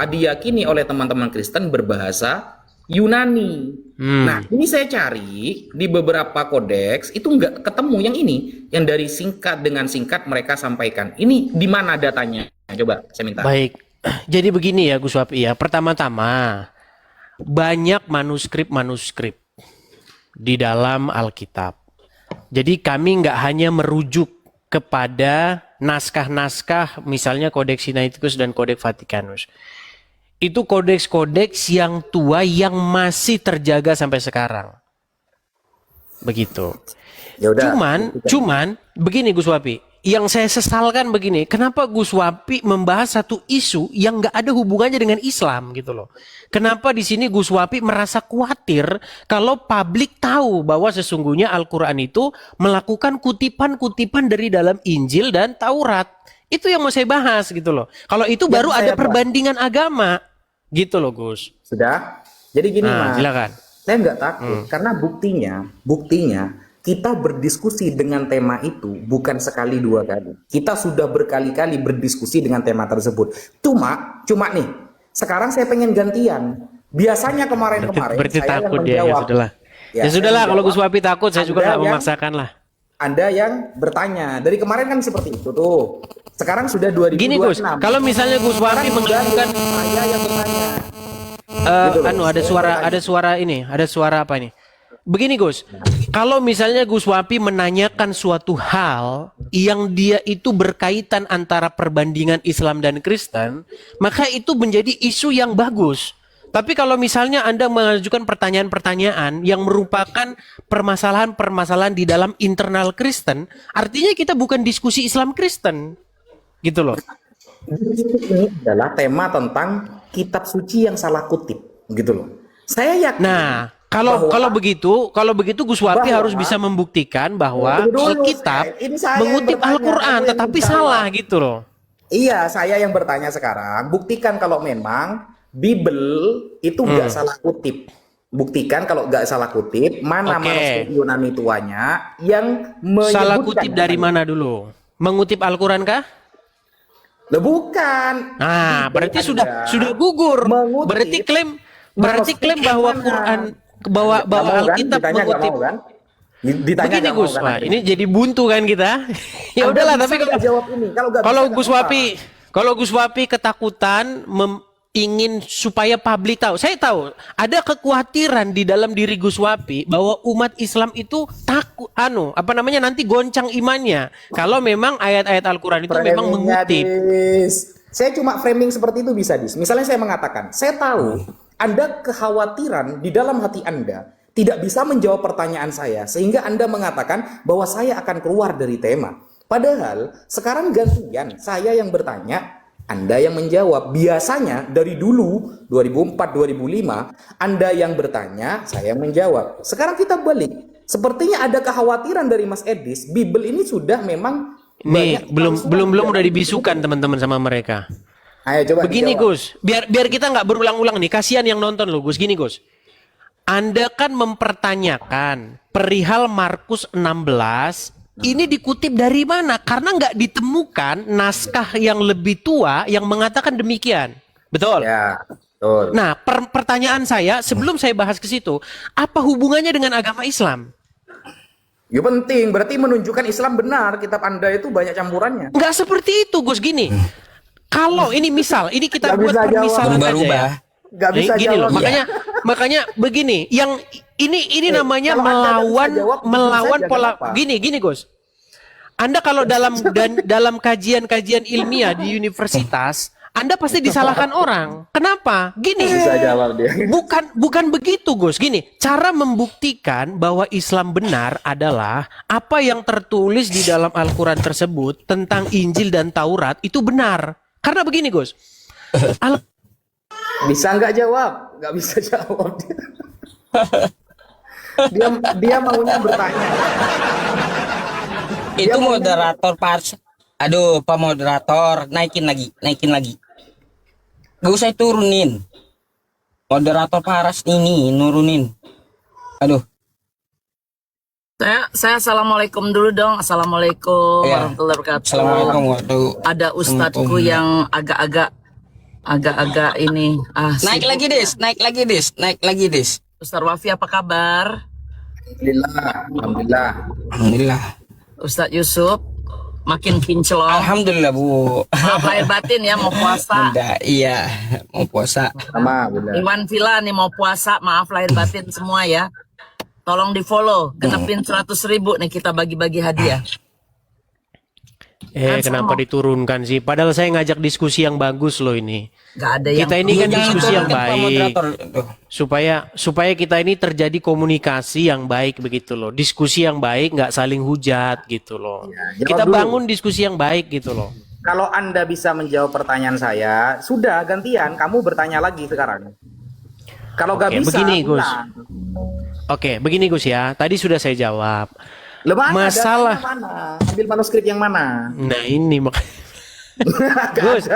diyakini oleh teman-teman Kristen berbahasa Yunani. Nah, ini saya cari di beberapa kodeks itu nggak ketemu yang ini, yang dari singkat dengan singkat mereka sampaikan. Ini di mana datanya? Coba saya minta. Baik, jadi begini ya Gus Wapi ya. Pertama-tama, banyak manuskrip-manuskrip di dalam Alkitab. Jadi kami nggak hanya merujuk kepada naskah-naskah, misalnya Kodeks Sinaiticus dan Kodeks Vatikanus. Itu kodeks-kodeks yang tua yang masih terjaga sampai sekarang. Begitu. Ya udah. Cuman begini Gus Wapi, yang saya sesalkan begini, kenapa Gus Wapi membahas satu isu yang nggak ada hubungannya dengan Islam gitu loh. Kenapa di sini Gus Wapi merasa khawatir kalau publik tahu bahwa sesungguhnya Al-Quran itu melakukan kutipan-kutipan dari dalam Injil dan Taurat. Itu yang mau saya bahas gitu loh. Kalau itu baru ada perbandingan agama gitu loh Gus. Sudah. Jadi gini Mas. Silakan. Saya nggak takut karena buktinya kita berdiskusi dengan tema itu bukan sekali dua kali. Kita sudah berkali-kali berdiskusi dengan tema tersebut. Cuma nih, sekarang saya pengen gantian. Biasanya kemarin-kemarin berarti saya takut yang menjawab. ya sudahlah. Ya sudahlah, kalau Gus Wapi takut saya juga nggak memaksakan lah. Anda yang bertanya. Dari kemarin kan seperti itu tuh. Sekarang sudah 2026. Gini Gus, kalau misalnya Gus Wapi mengajukan saya yang bertanya. Ada suara apa ini? Begini Gus, kalau misalnya Gus Wapi menanyakan suatu hal yang dia itu berkaitan antara perbandingan Islam dan Kristen, maka itu menjadi isu yang bagus. Tapi kalau misalnya Anda mengajukan pertanyaan-pertanyaan yang merupakan permasalahan-permasalahan di dalam internal Kristen, artinya kita bukan diskusi Islam Kristen. Gitu loh. Ini adalah tema tentang kitab suci yang salah kutip, gitu loh. Saya yakin. Nah, kalau begitu Gus Wapi harus bisa membuktikan bahwa Alkitab mengutip Al-Qur'an tetapi salah gitu loh. Iya, saya yang bertanya sekarang, buktikan kalau memang Bible itu nggak salah kutip. Buktikan kalau nggak salah kutip, mana manuskrip Yunani tuanya yang menyebutkan. Salah kutip dari mana dulu? Mengutip Al-Qur'an kah? Loh, bukan. Nah, berarti sudah gugur. Berarti klaim bahwa Quran bahwa Alkitab mengutip. Kan? Ditanya begini Gus, kan? ini jadi buntu kan kita. Ya udahlah, tapi kalau Gus Wapi ketakutan ingin supaya publik tahu. Saya tahu ada kekhawatiran di dalam diri Gus Wapi bahwa umat Islam itu takut nanti goncang imannya kalau memang ayat-ayat Al-Qur'an itu memang mengutip. Saya cuma framing seperti itu bisa dis. Misalnya saya mengatakan, saya tahu Anda kekhawatiran di dalam hati Anda tidak bisa menjawab pertanyaan saya sehingga Anda mengatakan bahwa saya akan keluar dari tema. Padahal sekarang gantian saya yang bertanya, Anda yang menjawab. Biasanya dari dulu 2004-2005 Anda yang bertanya, saya yang menjawab. Sekarang kita balik. Sepertinya ada kekhawatiran dari Mas Edis, Bible ini sudah memang nih belum udah dibisukan teman-teman sama mereka. Ayo coba begini dijawab. Gus, biar kita nggak berulang-ulang nih, kasihan yang nonton loh Gus. Gini Gus, Anda kan mempertanyakan perihal Markus 16 ini dikutip dari mana? Karena nggak ditemukan naskah yang lebih tua yang mengatakan demikian. Betul? Ya, betul. Nah, pertanyaan saya sebelum saya bahas ke situ, apa hubungannya dengan agama Islam? Ya penting, berarti menunjukkan Islam benar. Kitab Anda itu banyak campurannya. Nggak seperti itu, Gus. Gini, kalau ini misal, ini kita Nggak buat bisa permisalan jawab. aja ya. Nggak bisa gini jawab. loh, makanya begini, yang ini namanya melawan pola. Gini Gus. Anda kalau dalam kajian-kajian ilmiah di universitas, Anda pasti disalahkan orang. Kenapa? Gini. Bisa jawab dia. Bukan begitu, Gus. Gini, cara membuktikan bahwa Islam benar adalah apa yang tertulis di dalam Al-Qur'an tersebut tentang Injil dan Taurat itu benar. Karena begini, Gus. Bisa nggak jawab? Nggak bisa jawab. Dia maunya bertanya. Itu moderator pars. Aduh, Pak moderator, naikin lagi. Gak usah turunin. Moderator paras ini nurunin. Aduh. Saya assalamualaikum dulu dong. Assalamualaikum Ya. warahmatullahi wabarakatuh. Assalamualaikum warahmatullahi. Ada ustadku yang agak-agak Agak-agak ini. Naik Sibuk lagi, ya. Des. Naik lagi, Des. Naik lagi, Des. Ustaz Wafi apa kabar? Alhamdulillah, alhamdulillah. Alhamdulillah. Ustaz Yusuf makin kinclong. Alhamdulillah, Bu. Maaf lahir batin ya mau puasa. Bunda, iya. Mau puasa. Sama, benar. Iwan Villa nih mau puasa. Maaf lahir batin semua ya. Tolong di follow. Genepin 100.000 nih kita bagi-bagi hadiah. Kenapa diturunkan sih? Padahal saya ngajak diskusi yang bagus loh ini. Gak ada yang Kita ini kan Jangan diskusi yang turunkan, Pak baik. moderator. Tuh. Supaya kita ini terjadi komunikasi yang baik begitu loh. Diskusi yang baik, nggak saling hujat gitu loh. Ya, jawab Kita dulu. bangun diskusi yang baik gitu loh. Kalau Anda bisa menjawab pertanyaan saya, sudah gantian kamu bertanya lagi sekarang. Kalau nggak Oke, bisa, begini, Gus. ulang. Oke, begini Gus ya. Tadi sudah saya jawab. Loh, mana Masalah- datanya mana? Ambil manuskrip yang mana? Nah ini makanya. Gus,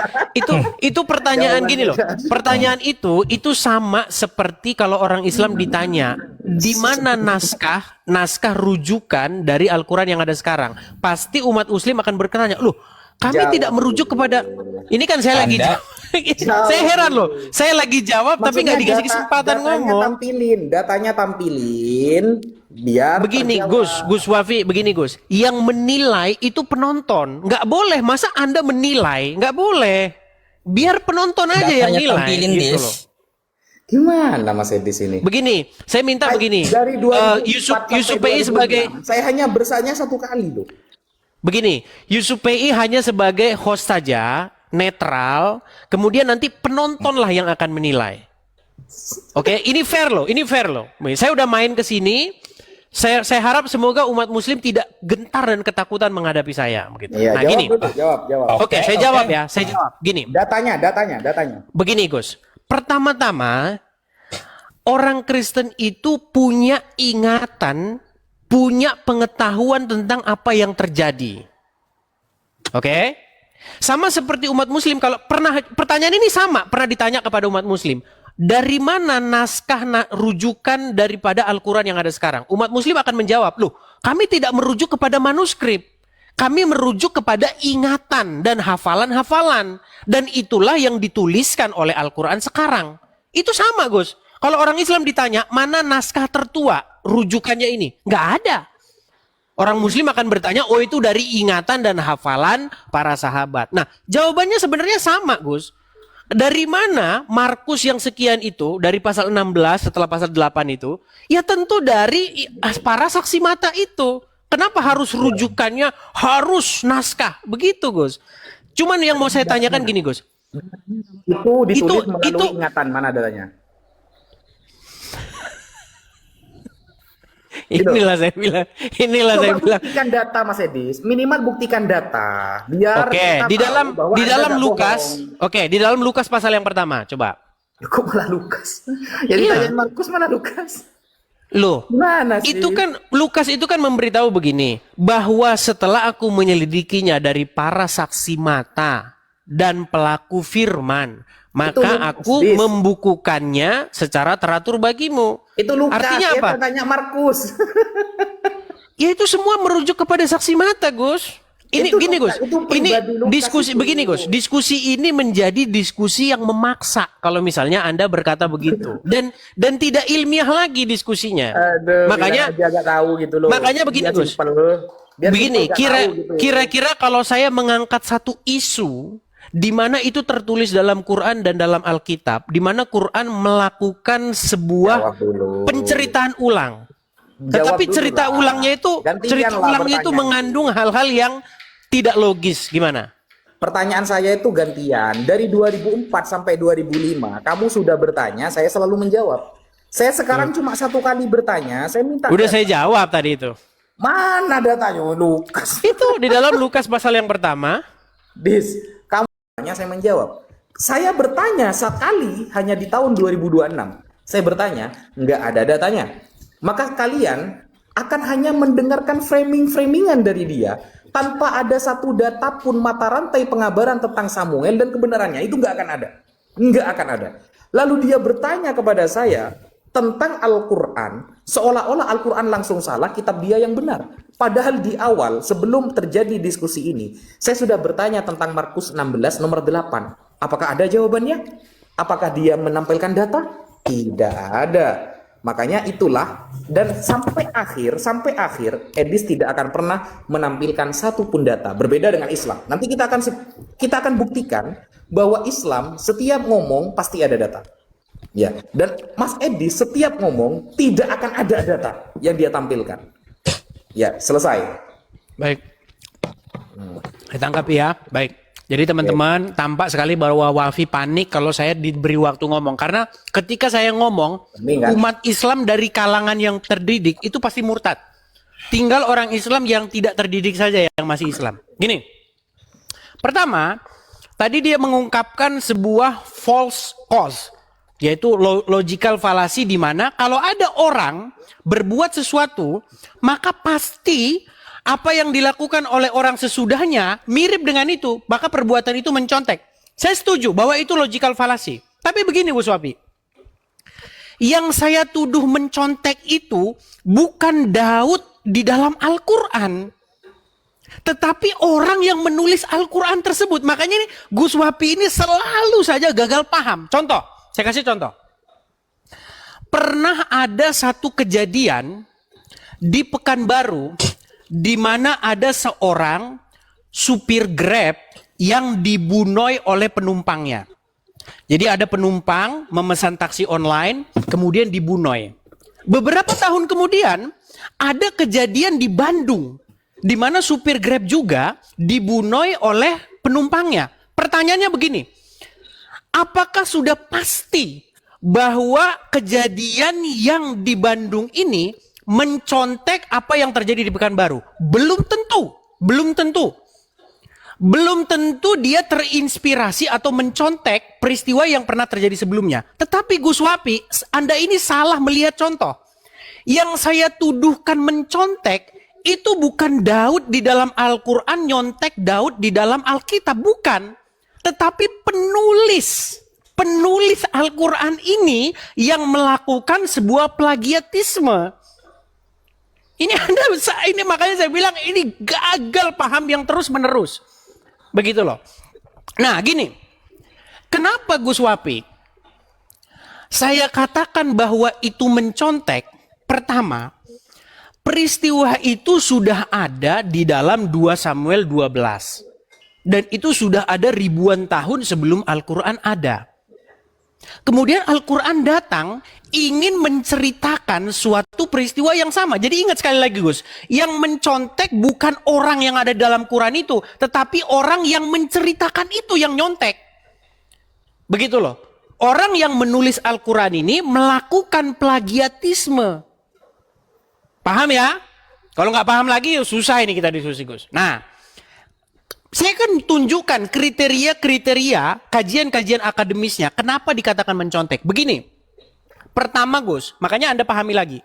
itu pertanyaan gini loh. Pertanyaan itu sama seperti kalau orang Islam ditanya, di mana naskah rujukan dari Al-Qur'an yang ada sekarang? Pasti umat muslim akan bertanya, "Loh, kami Jawab tidak merujuk kepada." Ini kan saya lagi Anda- jawab. Saya heran loh. Saya lagi jawab tapi nggak dikasih kesempatan ngomong. Datanya tampilin, biar Begini terjawab. Gus Wafi, begini Gus, yang menilai itu penonton, nggak boleh. Masa Anda menilai? Nggak boleh. Biar penonton aja yang Datanya nilai. tampilin, Gitu Des. loh. Gimana Mas Edi sini? Begini, saya minta begini. Dari 2004 Yusuf sampai PI sebagai 2006, saya hanya bersanya satu kali loh. begini, Yusuf PI hanya sebagai host saja, netral. Kemudian nanti penonton lah yang akan menilai. Oke, ini fair loh, ini fair loh. Saya udah main ke sini. Saya harap semoga umat muslim tidak gentar dan ketakutan menghadapi saya begitu. Iya, Nah, jawab gini. dulu, jawab. Oke, saya Oke. jawab ya. Saya jawab. Gini. Datanya. Begini Gus, pertama-tama orang Kristen itu punya ingatan, punya pengetahuan tentang apa yang terjadi. Oke? Sama seperti umat muslim, kalau pertanyaan ini sama, pernah ditanya kepada umat muslim. Dari mana naskah rujukan daripada Al-Quran yang ada sekarang? Umat muslim akan menjawab, loh kami tidak merujuk kepada manuskrip. Kami merujuk kepada ingatan dan hafalan-hafalan. Dan itulah yang dituliskan oleh Al-Quran sekarang. Itu sama Gus. Kalau orang Islam ditanya, mana naskah tertua rujukannya ini? Nggak ada. Orang Muslim akan bertanya, oh itu dari ingatan dan hafalan para sahabat. Nah, jawabannya sebenarnya sama Gus. Dari mana Markus yang sekian itu, dari pasal 16 setelah pasal 8 itu, ya tentu dari para saksi mata itu. Kenapa harus rujukannya, harus naskah? Begitu Gus. Cuman yang mau saya tanyakan gini Gus. Itu ditulis melalui itu- ingatan, mana datanya? Inilah saya bilang. Inilah saya Coba bilang. buktikan data Mas Edis, minimal buktikan data. Biar Oke, kita di tahu dalam bahwa di Anda dalam nggak Lukas. bohong. Oke, di dalam Lukas pasal yang pertama, coba. Kok malah Lukas? Ya Iya. ditanyain Markus, mana Lukas? Loh, Gimana sih? itu kan Lukas itu kan memberitahu begini, bahwa setelah aku menyelidikinya dari para saksi mata dan pelaku firman, maka Lukas, aku Dis. membukukannya secara teratur bagimu. Itu Lukas, Artinya apa? Tanya Markus. Ya itu semua merujuk kepada saksi mata, Gus. Ini Itu gini, Lukas, Gus. itu Ini pribadi Lukas diskusi itu. begini, Gus. Diskusi ini menjadi diskusi yang memaksa kalau misalnya Anda berkata begitu. Dan tidak ilmiah lagi diskusinya. Aduh, Makanya bilang aja nggak tahu gitu loh. makanya begini, Biar Gus. simpel. Biar begini, simpel, nggak tahu gitu. kira-kira kalau saya mengangkat satu isu di mana itu tertulis dalam Quran dan dalam Alkitab, di mana Quran melakukan sebuah Jawab dulu. penceritaan ulang. Jawab Tetapi dulu cerita lah. ulangnya itu Gantian cerita lah ulangnya itu pertanyaan. mengandung hal-hal yang tidak logis. Gimana? Pertanyaan saya itu gantian. Dari 2004 sampai 2005, kamu sudah bertanya, saya selalu menjawab. Saya sekarang cuma satu kali bertanya, saya minta. Udah saya jawab tadi itu. Mana datanya? Oh, Lukas. Itu di dalam Lukas pasal yang pertama. Dis, kamu bertanya, saya menjawab. Saya bertanya sekali hanya di tahun 2026. Saya bertanya, nggak ada datanya. Maka kalian akan hanya mendengarkan framing-framingan dari dia tanpa ada satu data pun mata rantai pengabaran tentang Samuel dan kebenarannya. Itu nggak akan ada. Nggak akan ada. Lalu dia bertanya kepada saya tentang Al-Quran, seolah-olah Al-Quran langsung salah, kitab dia yang benar. Padahal di awal, sebelum terjadi diskusi ini, saya sudah bertanya tentang Markus 16 nomor 8. Apakah ada jawabannya? Apakah dia menampilkan data? Tidak ada. Makanya itulah, dan sampai akhir Edis tidak akan pernah menampilkan satu pun data. Berbeda dengan Islam. Nanti kita akan buktikan bahwa Islam setiap ngomong pasti ada data. Ya, dan Mas Edis setiap ngomong tidak akan ada data yang dia tampilkan. Ya, selesai. Baik. Saya tangkap ya. Baik. Jadi teman-teman, tampak sekali bahwa Wafi panik kalau saya diberi waktu ngomong. Karena ketika saya ngomong, umat Islam dari kalangan yang terdidik itu pasti murtad. Tinggal orang Islam yang tidak terdidik saja yang masih Islam. Gini, pertama, tadi dia mengungkapkan sebuah false cause, yaitu logical fallacy, di mana kalau ada orang berbuat sesuatu, maka pasti apa yang dilakukan oleh orang sesudahnya mirip dengan itu, maka perbuatan itu mencontek. Saya setuju bahwa itu logical fallacy. Tapi begini Gus Wapi, yang saya tuduh mencontek itu bukan Daud di dalam Al-Quran, tetapi orang yang menulis Al-Quran tersebut. Makanya ini Gus Wapi ini selalu saja gagal paham. Contoh, saya kasih contoh. Pernah ada satu kejadian di Pekanbaru di mana ada seorang supir Grab yang dibunuh oleh penumpangnya. Jadi ada penumpang memesan taksi online, kemudian dibunuh. Beberapa tahun kemudian ada kejadian di Bandung, di mana supir Grab juga dibunuh oleh penumpangnya. Pertanyaannya begini, apakah sudah pasti bahwa kejadian yang di Bandung ini mencontek apa yang terjadi di Pekanbaru? Belum tentu, belum tentu. Belum tentu dia terinspirasi atau mencontek peristiwa yang pernah terjadi sebelumnya. Tetapi Gus Wapi, Anda ini salah melihat contoh. Yang saya tuduhkan mencontek itu bukan Daud di dalam Al-Quran nyontek Daud di dalam Alkitab, bukan. Tetapi penulis Al-Quran ini yang melakukan sebuah plagiatisme. Ini makanya saya bilang ini gagal paham yang terus menerus. Begitu loh. Nah gini, kenapa Gus Wapi saya katakan bahwa itu mencontek? Pertama, peristiwa itu sudah ada di dalam 2 Samuel 12. Dan itu sudah ada ribuan tahun sebelum Al-Quran ada. Kemudian Al-Quran datang ingin menceritakan suatu peristiwa yang sama. Jadi ingat sekali lagi Gus, yang mencontek bukan orang yang ada dalam Quran itu, tetapi orang yang menceritakan itu yang nyontek. Begitu loh. Orang yang menulis Al-Quran ini melakukan plagiatisme. Paham ya? Kalau nggak paham lagi susah ini kita diskusi Gus. Nah, saya kan tunjukkan kriteria-kriteria kajian-kajian akademisnya. Kenapa dikatakan mencontek? Begini. Pertama Gus, makanya Anda pahami lagi.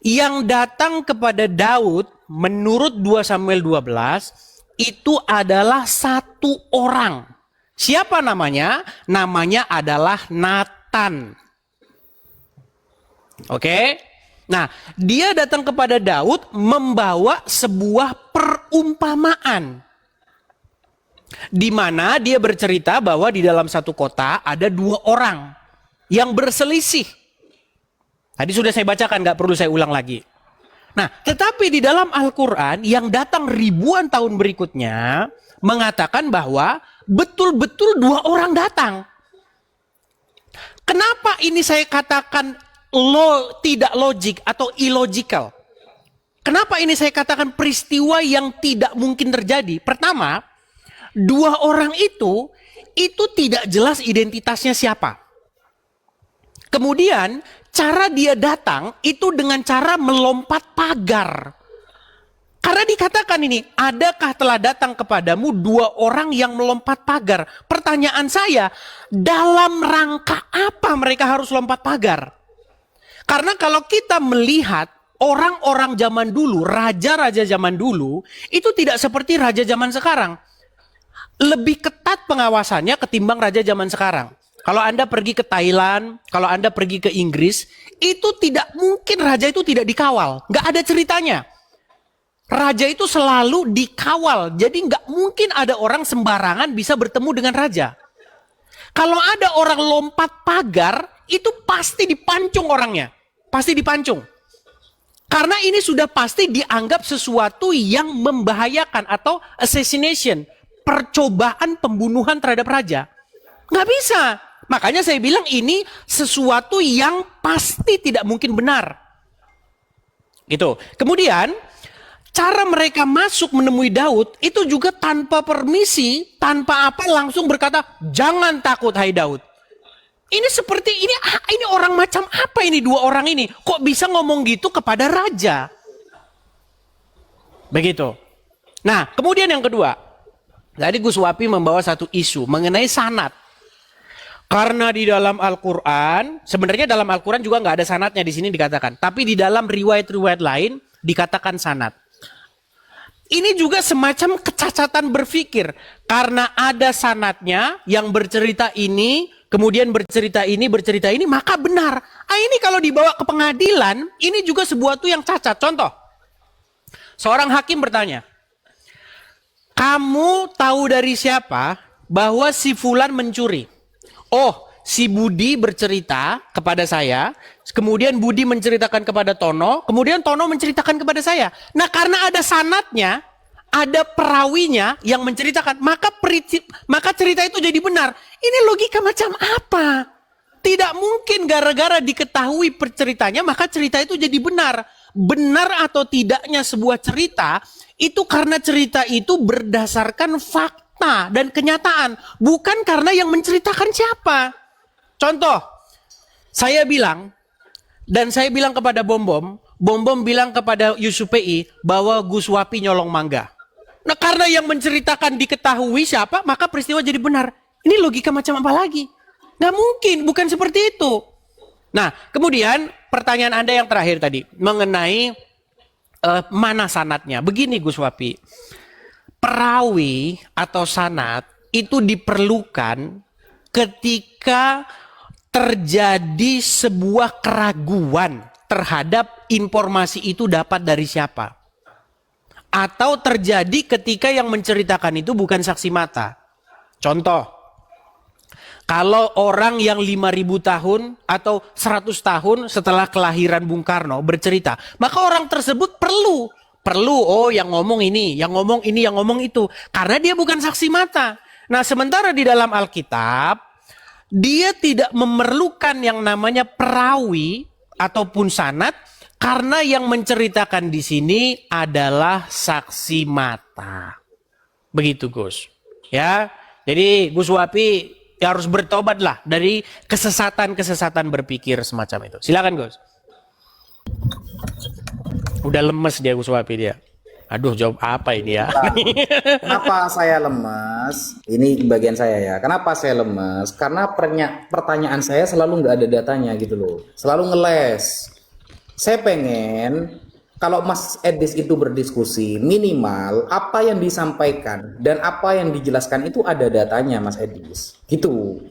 Yang datang kepada Daud menurut 2 Samuel 12 itu adalah satu orang. Siapa namanya? Namanya adalah Nathan. Oke? Nah, dia datang kepada Daud membawa sebuah perumpamaan. Di mana dia bercerita bahwa di dalam satu kota ada 2 orang yang berselisih. Tadi sudah saya bacakan, nggak perlu saya ulang lagi. Nah, tetapi di dalam Al-Quran yang datang ribuan tahun berikutnya mengatakan bahwa betul-betul 2 orang datang. Kenapa ini saya katakan tidak logik atau illogical? Kenapa ini saya katakan peristiwa yang tidak mungkin terjadi? Pertama, 2 orang itu tidak jelas identitasnya siapa. Kemudian cara dia datang itu dengan cara melompat pagar. Karena dikatakan ini, adakah telah datang kepadamu 2 orang yang melompat pagar? Pertanyaan saya, dalam rangka apa mereka harus lompat pagar? Karena kalau kita melihat orang-orang zaman dulu, raja-raja zaman dulu, itu tidak seperti raja zaman sekarang. Lebih ketat pengawasannya ketimbang raja zaman sekarang. Kalau Anda pergi ke Thailand, kalau Anda pergi ke Inggris, itu tidak mungkin raja itu tidak dikawal. Nggak ada ceritanya. Raja itu selalu dikawal. Jadi nggak mungkin ada orang sembarangan bisa bertemu dengan raja. Kalau ada orang lompat pagar, itu pasti dipancung orangnya. Pasti dipancung. Karena ini sudah pasti dianggap sesuatu yang membahayakan atau assassination. Percobaan pembunuhan terhadap raja. Nggak bisa. Makanya saya bilang ini sesuatu yang pasti tidak mungkin benar. Gitu. Kemudian, cara mereka masuk menemui Daud itu juga tanpa permisi, tanpa apa langsung berkata, jangan takut hai Daud. Ini seperti ini orang macam apa ini dua orang ini? Kok bisa ngomong gitu kepada raja? Begitu. Nah, kemudian yang kedua. Tadi Gus Wapi membawa satu isu mengenai sanad. Karena di dalam Al-Quran, sebenarnya dalam Al-Quran juga nggak ada sanadnya di sini dikatakan. Tapi di dalam riwayat-riwayat lain dikatakan sanad. Ini juga semacam kecacatan berpikir. Karena ada sanadnya yang bercerita ini, kemudian bercerita ini, maka benar. Ini kalau dibawa ke pengadilan, ini juga sebuah yang cacat. Contoh, seorang hakim bertanya, kamu tahu dari siapa bahwa si Fulan mencuri? Oh, si Budi bercerita kepada saya, kemudian Budi menceritakan kepada Tono, kemudian Tono menceritakan kepada saya. Nah, karena ada sanadnya, ada perawinya yang menceritakan, maka cerita itu jadi benar. Ini logika macam apa? Tidak mungkin gara-gara diketahui ceritanya, maka cerita itu jadi benar. Benar atau tidaknya sebuah cerita, itu karena cerita itu berdasarkan fakta dan kenyataan. Bukan karena yang menceritakan siapa. Contoh, saya bilang, dan saya bilang kepada Bom Bom bilang kepada Yusuf PI bahwa Gus Wapi nyolong mangga. Nah, karena yang menceritakan diketahui siapa, maka peristiwa jadi benar. Ini logika macam apa lagi? Nggak mungkin, bukan seperti itu. Nah, kemudian pertanyaan Anda yang terakhir tadi, mengenai mana sanadnya. Begini Gus Wapi, perawi atau sanad itu diperlukan ketika terjadi sebuah keraguan terhadap informasi itu dapat dari siapa. Atau terjadi ketika yang menceritakan itu bukan saksi mata. Contoh, kalau orang yang 5.000 tahun atau 100 tahun setelah kelahiran Bung Karno bercerita, maka orang tersebut perlu yang ngomong ini, yang ngomong ini, yang ngomong itu. Karena dia bukan saksi mata. Nah, sementara di dalam Alkitab, dia tidak memerlukan yang namanya perawi ataupun sanad, karena yang menceritakan di sini adalah saksi mata. Begitu Gus. Ya, jadi Gus Wapi harus bertobatlah dari kesesatan-kesesatan berpikir semacam itu. Silakan Gus. Udah lemes dia Gus Wapi dia. Aduh, jawab apa ini ya? Kenapa saya lemes? Ini bagian saya ya. Kenapa saya lemes? Karena pertanyaan saya selalu nggak ada datanya gitu loh. Selalu ngeles. Saya pengen kalau Mas Edis itu berdiskusi, minimal apa yang disampaikan dan apa yang dijelaskan itu ada datanya Mas Edis. Gitu.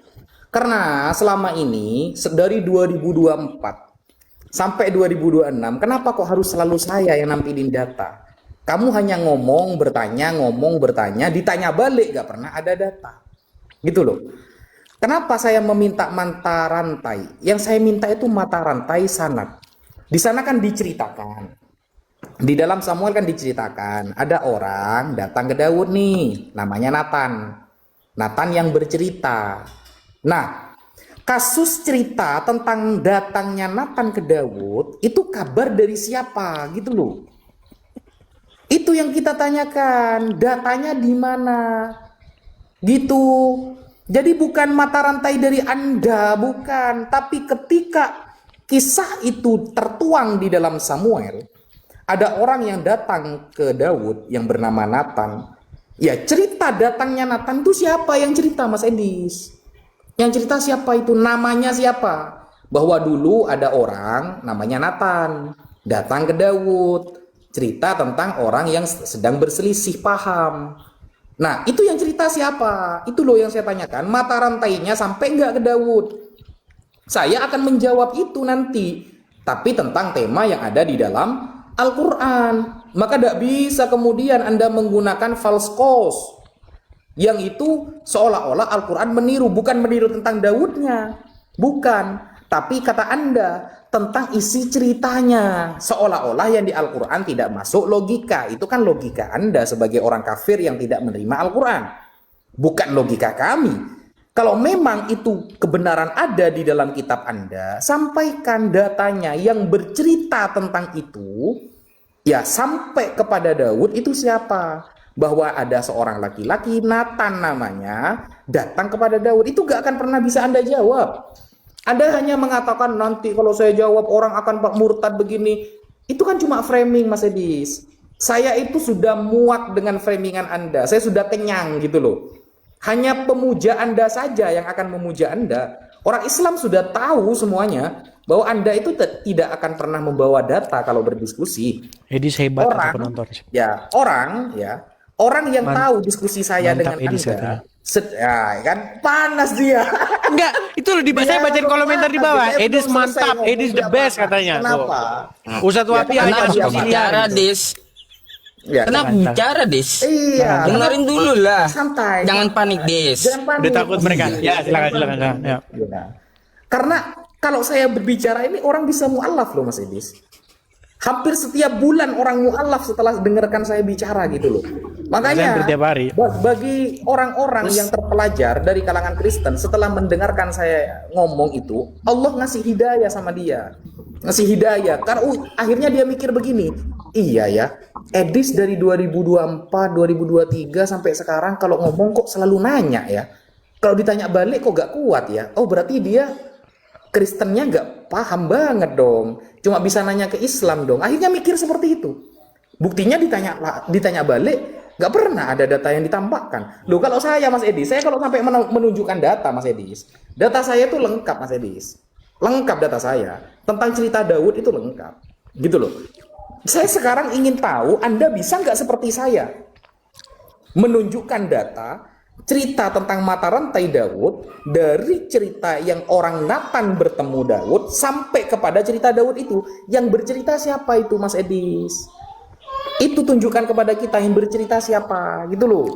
Karena selama ini dari 2024 sampai 2026, kenapa kok harus selalu saya yang nampilin data? Kamu hanya ngomong, bertanya, ditanya balik, gak pernah ada data. Gitu loh. Kenapa saya meminta mata rantai? Yang saya minta itu mata rantai sanad. Di sana kan diceritakan. Di dalam Samuel kan diceritakan. Ada orang datang ke Daud nih, namanya Nathan. Nathan yang bercerita. Nah, kasus cerita tentang datangnya Nathan ke Daud, itu kabar dari siapa? Gitu loh. Itu yang kita tanyakan, datanya di mana? Gitu. Jadi bukan mata rantai dari Anda, bukan. Tapi ketika kisah itu tertuang di dalam Samuel, ada orang yang datang ke Daud yang bernama Nathan. Ya, cerita datangnya Nathan itu siapa yang cerita, Mas Edis? Yang cerita siapa itu? Namanya siapa? Bahwa dulu ada orang namanya Nathan datang ke Daud. Cerita tentang orang yang sedang berselisih paham. Nah, itu yang cerita siapa? Itu loh yang saya tanyakan. Mata rantainya sampai nggak ke Daud? Saya akan menjawab itu nanti. Tapi tentang tema yang ada di dalam Al-Quran. Maka tidak bisa kemudian Anda menggunakan false cause. Yang itu seolah-olah Al-Quran meniru, bukan meniru tentang Daudnya. Bukan. Tapi kata Anda, tentang isi ceritanya. Seolah-olah yang di Al-Quran tidak masuk logika. Itu kan logika Anda sebagai orang kafir yang tidak menerima Al-Quran. Bukan logika kami. Kalau memang itu kebenaran ada di dalam kitab Anda, sampaikan datanya yang bercerita tentang itu, ya sampai kepada Daud itu siapa? Bahwa ada seorang laki-laki, Nathan namanya, datang kepada Daud. Itu gak akan pernah bisa Anda jawab. Anda hanya mengatakan nanti kalau saya jawab orang akan murtad begini. Itu kan cuma framing, Mas Edis. Saya itu sudah muak dengan framingan Anda. Saya sudah kenyang gitu loh. Hanya pemuja Anda saja yang akan memuja Anda. Orang Islam sudah tahu semuanya bahwa Anda itu tidak akan pernah membawa data kalau berdiskusi. Edis hebat Orang, atau penonton. orang yang tahu diskusi saya Mantap, dengan Edis Anda. Ya kan panas dia. Enggak, itu loh saya bacain komentar di bawah. Edis mantap, Edis the best katanya. Kenapa? Ustadz Wapi Ya, hanya kenapa Kenapa dia bicara, gitu. Dis? Ya, Kenapa mantap. bicara, Dis? Iya. Dengerin dulu lah. Santai. Jangan panik, Dis. Jangan panik. Udah takut mereka. Ya, silakan. Ya. Ya. Karena kalau saya berbicara ini orang bisa mualaf loh Mas Edis. Hampir setiap bulan orang mualaf setelah dengarkan saya bicara gitu loh. Makanya Setiap hari. bagi orang-orang yang terpelajar dari kalangan Kristen setelah mendengarkan saya ngomong itu, Allah ngasih hidayah sama dia. Ngasih hidayah. Karena akhirnya dia mikir begini, iya ya, Edis dari 2024, 2023 sampai sekarang kalau ngomong kok selalu nanya ya. Kalau ditanya balik kok gak kuat ya. Oh berarti dia Kristennya nggak paham banget dong, cuma bisa nanya ke Islam dong. Akhirnya mikir seperti itu. Buktinya ditanya balik, nggak pernah ada data yang ditambahkan. Loh kalau saya Mas Edis, saya kalau sampai menunjukkan data Mas Edis, data saya itu lengkap Mas Edis, lengkap data saya tentang cerita Daud itu lengkap, gitu loh. Saya sekarang ingin tahu Anda bisa nggak seperti saya menunjukkan data cerita tentang mata rantai Daud dari cerita yang orang Nathan bertemu Daud sampai kepada cerita Daud itu. Yang bercerita siapa itu Mas Edis? Itu tunjukkan kepada kita yang bercerita siapa gitu loh.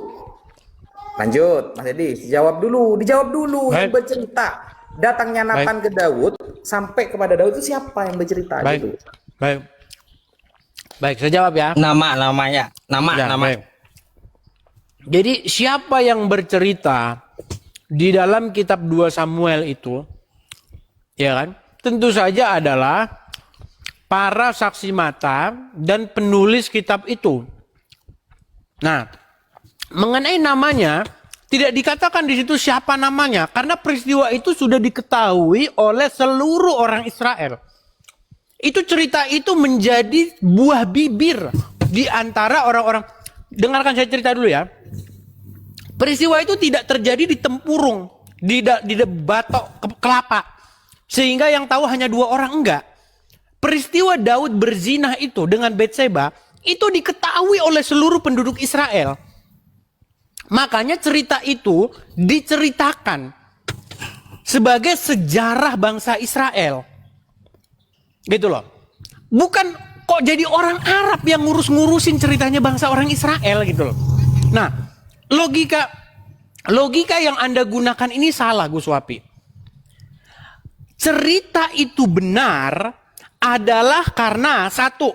Lanjut Mas Edis, dijawab dulu yang bercerita. Datangnya Nathan ke Daud sampai kepada Daud itu siapa yang bercerita gitu. Baik, saya jawab ya. Namanya. Nama. Baik. Jadi siapa yang bercerita di dalam kitab 2 Samuel itu, ya kan? Tentu saja adalah para saksi mata dan penulis kitab itu. Nah, mengenai namanya tidak dikatakan di situ siapa namanya karena peristiwa itu sudah diketahui oleh seluruh orang Israel. Itu cerita itu menjadi buah bibir di antara orang-orang. Dengarkan saya cerita dulu ya. Peristiwa itu tidak terjadi di tempurung, di batok kelapa. Sehingga yang tahu hanya 2 orang, enggak. Peristiwa Daud berzinah itu dengan Batseba itu diketahui oleh seluruh penduduk Israel. Makanya cerita itu diceritakan sebagai sejarah bangsa Israel. Gitu loh. Bukan kok jadi orang Arab yang ngurus-ngurusin ceritanya bangsa orang Israel gitu loh. Nah, logika yang Anda gunakan ini salah, Gus Wapi. Cerita itu benar adalah karena satu,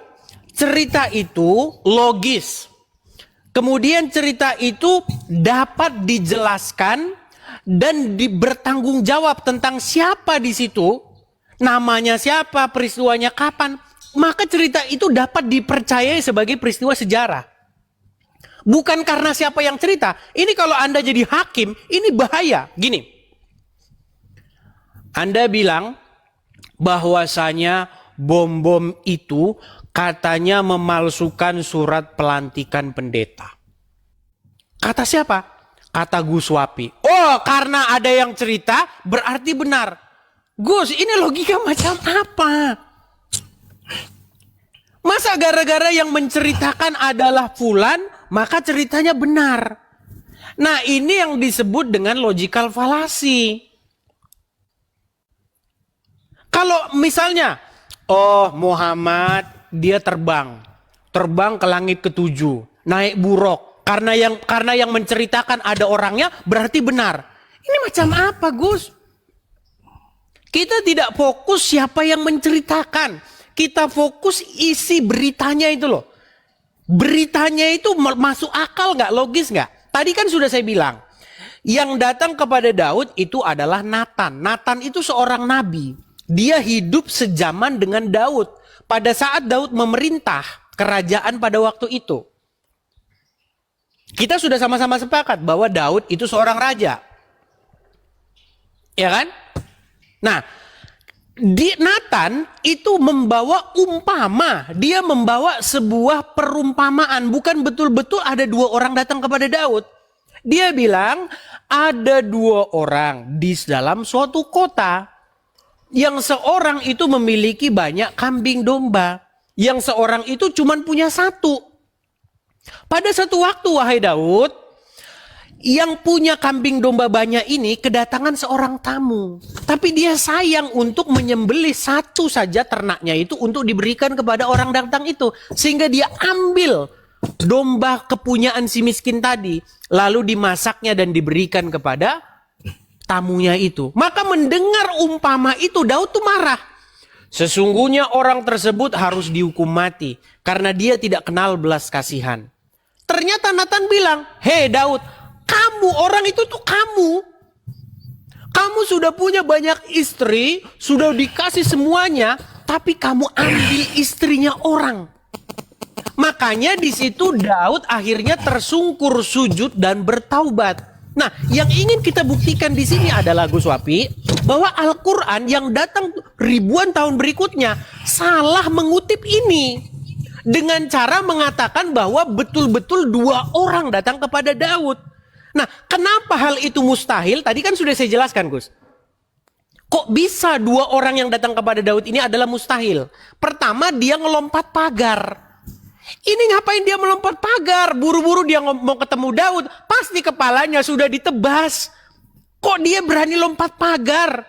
cerita itu logis. Kemudian cerita itu dapat dijelaskan dan bertanggung jawab tentang siapa di situ, namanya siapa, peristiwanya kapan. Maka cerita itu dapat dipercayai sebagai peristiwa sejarah. Bukan karena siapa yang cerita. Ini kalau Anda jadi hakim, ini bahaya. Gini. Anda bilang bahwasanya bom-bom itu katanya memalsukan surat pelantikan pendeta. Kata siapa? Kata Gus Wapi. Oh, karena ada yang cerita berarti benar. Gus, ini logika macam apa? Masa gara-gara yang menceritakan adalah fulan, maka ceritanya benar. Nah, ini yang disebut dengan logical fallacy. Kalau misalnya, oh Muhammad dia terbang ke langit ke-7, naik buruk, Karena yang menceritakan ada orangnya berarti benar. Ini macam apa, Gus? Kita tidak fokus siapa yang menceritakan. Kita fokus isi beritanya itu loh. Beritanya itu masuk akal nggak, logis nggak? Tadi kan sudah saya bilang, yang datang kepada Daud itu adalah Nathan. Nathan itu seorang nabi. Dia hidup sejaman dengan Daud. Pada saat Daud memerintah kerajaan pada waktu itu. Kita sudah sama-sama sepakat bahwa Daud itu seorang raja. Ya kan? Nah, Nathan itu membawa umpama, dia membawa sebuah perumpamaan, bukan betul-betul ada dua orang datang kepada Daud. Dia bilang ada dua orang di dalam suatu kota, yang seorang itu memiliki banyak kambing domba, yang seorang itu cuma punya satu. Pada satu waktu, wahai Daud, yang punya kambing domba banyak ini kedatangan seorang tamu. Tapi dia sayang untuk menyembelih satu saja ternaknya itu untuk diberikan kepada orang datang itu. Sehingga dia ambil domba kepunyaan si miskin tadi. Lalu dimasaknya dan diberikan kepada tamunya itu. Maka mendengar umpama itu Daud tuh marah. Sesungguhnya orang tersebut harus dihukum mati. Karena dia tidak kenal belas kasihan. Ternyata Nathan bilang, "Hei Daud, kamu, orang itu tuh kamu. Kamu sudah punya banyak istri, sudah dikasih semuanya, tapi kamu ambil istrinya orang." Makanya di situ Daud akhirnya tersungkur sujud dan bertaubat. Nah, yang ingin kita buktikan di sini adalah Gus Wapi, bahwa Al-Quran yang datang ribuan tahun berikutnya salah mengutip ini. Dengan cara mengatakan bahwa betul-betul dua orang datang kepada Daud. Nah, kenapa hal itu mustahil? Tadi kan sudah saya jelaskan, Gus. Kok bisa dua orang yang datang kepada Daud ini adalah mustahil? Pertama, dia ngelompat pagar. Ini ngapain dia melompat pagar? Buru-buru dia mau ketemu Daud. Pasti kepalanya sudah ditebas. Kok dia berani lompat pagar?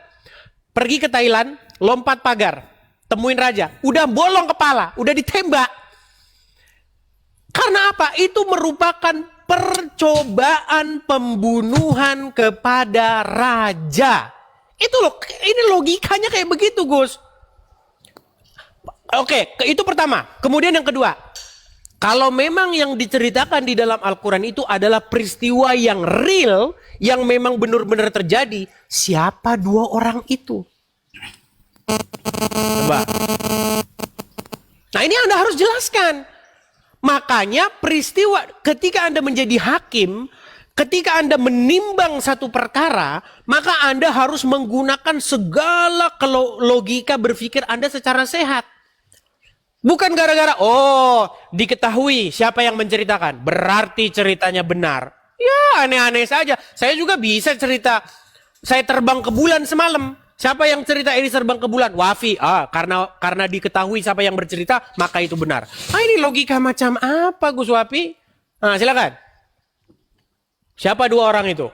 Pergi ke Thailand, lompat pagar. Temuin raja. Udah bolong kepala, udah ditembak. Karena apa? Itu merupakan percobaan pembunuhan kepada raja. Itu loh, ini logikanya kayak begitu, Gus. Oke, itu pertama. Kemudian yang kedua, kalau memang yang diceritakan di dalam Al-Quran itu adalah peristiwa yang real, yang memang benar-benar terjadi, siapa dua orang itu? Coba. Nah, ini Anda harus jelaskan. Makanya peristiwa ketika Anda menjadi hakim, ketika Anda menimbang satu perkara, maka Anda harus menggunakan segala logika berpikir Anda secara sehat. Bukan gara-gara, oh diketahui siapa yang menceritakan, berarti ceritanya benar. Ya aneh-aneh saja. Saya juga bisa cerita, saya terbang ke bulan semalam. Siapa yang cerita ini terbang ke bulan? Wafi. Karena diketahui siapa yang bercerita, maka itu benar. Ini logika macam apa, Gus Wafi? Silakan. Siapa dua orang itu?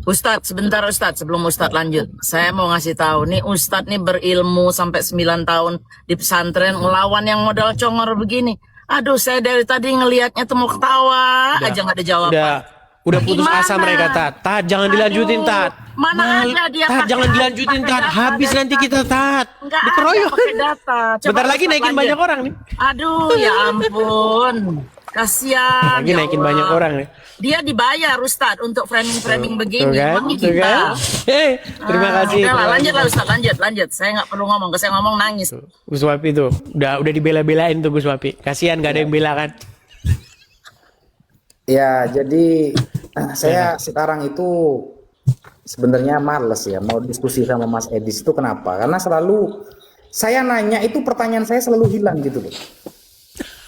Ustadz, sebentar Ustadz, sebelum Ustadz lanjut. Saya mau ngasih tahu, nih Ustadz nih berilmu sampai 9 tahun di pesantren, ngelawan yang modal congor begini. Aduh, saya dari tadi ngelihatnya tuh mau ketawa, aja nggak ada jawaban. Udah putus asa mereka, Tat. Jangan dilanjutin, Tat. Mana ada dia Tat, jangan dilanjutin, Tat. Habis nanti kita, Tat. Dikeroyok. Bentar lagi naikin banyak orang nih. Aduh, ya ampun. Kasihan. Lagi naikin banyak orang nih. Dia dibayar Ustadz untuk framing-framing begini. Emang kita. Terima kasih. Udah lah, lanjut lah Ustadz, lanjut. Saya nggak perlu ngomong, saya ngomong nangis. Gus Wapi tuh, udah dibela-belain tuh Gus Wapi. Kasihan gak ada yang bela kan. Ya, jadi saya sekarang itu sebenarnya males ya mau diskusi sama Mas Edis itu kenapa? Karena selalu saya nanya itu pertanyaan saya selalu hilang gitu loh.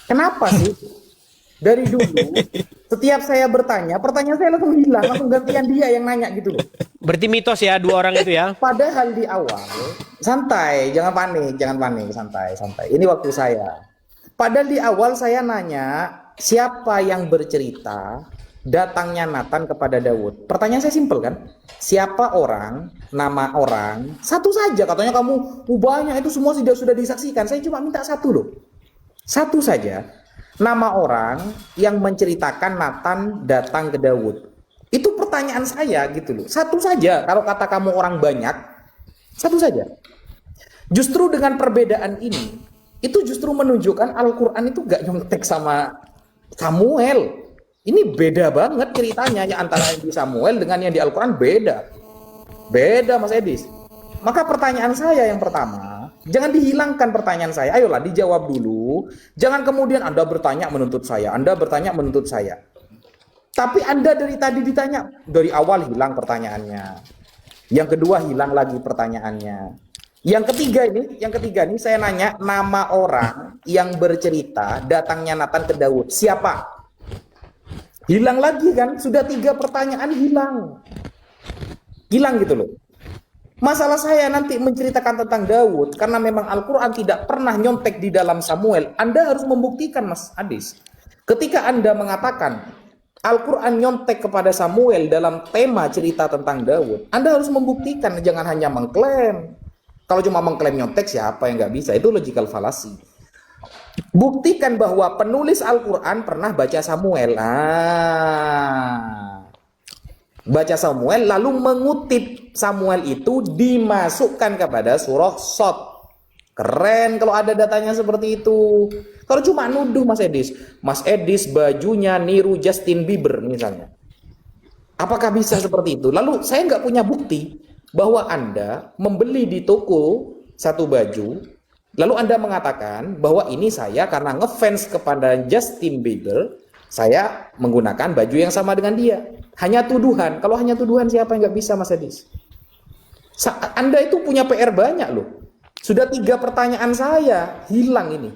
Kenapa sih? Dari dulu setiap saya bertanya, pertanyaan saya langsung hilang, langsung gantian dia yang nanya gitu loh. Berarti mitos ya dua orang itu ya. Padahal di awal santai, jangan panik, santai. Ini waktu saya. Padahal di awal saya nanya siapa yang bercerita datangnya Nathan kepada Daud. Pertanyaan saya simpel kan? Siapa orang, nama orang, satu saja. Katanya kamu banyak itu semua sudah disaksikan. Saya cuma minta satu loh. Satu saja. nama orang yang menceritakan Nathan datang ke Daud? Itu pertanyaan saya gitu loh. Satu saja, kalau kata kamu orang banyak, satu saja. Justru dengan perbedaan ini, itu justru menunjukkan Al-Quran itu gak nyontek sama Samuel. Ini beda banget ceritanya ya, antara yang di Samuel dengan yang di Al-Quran beda. Beda Mas Edis. Maka pertanyaan saya yang pertama, jangan dihilangkan pertanyaan saya. Ayolah dijawab dulu. Jangan kemudian Anda bertanya menuntut saya. Anda bertanya menuntut saya. Tapi Anda dari tadi ditanya, dari awal hilang pertanyaannya. Yang kedua hilang lagi pertanyaannya. Yang ketiga ini saya nanya nama orang yang bercerita datangnya Nathan ke Daud. Siapa? Hilang lagi kan? Sudah 3 pertanyaan hilang. Hilang gitu loh. Masalah saya nanti menceritakan tentang Daud, karena memang Al-Quran tidak pernah nyontek di dalam Samuel. Anda harus membuktikan Mas Adis. Ketika Anda mengatakan Al-Quran nyontek kepada Samuel dalam tema cerita tentang Daud, Anda harus membuktikan, jangan hanya mengklaim. Kalau cuma mengklaim nyontek, siapa yang nggak bisa? Itu logical fallacy. Buktikan bahwa penulis Al-Quran pernah baca Samuel. Baca Samuel lalu mengutip Samuel itu dimasukkan kepada surah Shad. Keren kalau ada datanya seperti itu. Kalau cuma nuduh Mas Edis bajunya niru Justin Bieber misalnya. Apakah bisa seperti itu? Lalu saya nggak punya bukti bahwa Anda membeli di toko satu baju, lalu Anda mengatakan bahwa ini saya karena ngefans kepada Justin Bieber, saya menggunakan baju yang sama dengan dia. Hanya tuduhan. Kalau hanya tuduhan, siapa yang nggak bisa Mas Edis? Anda itu punya PR banyak loh. Sudah 3 pertanyaan saya hilang ini.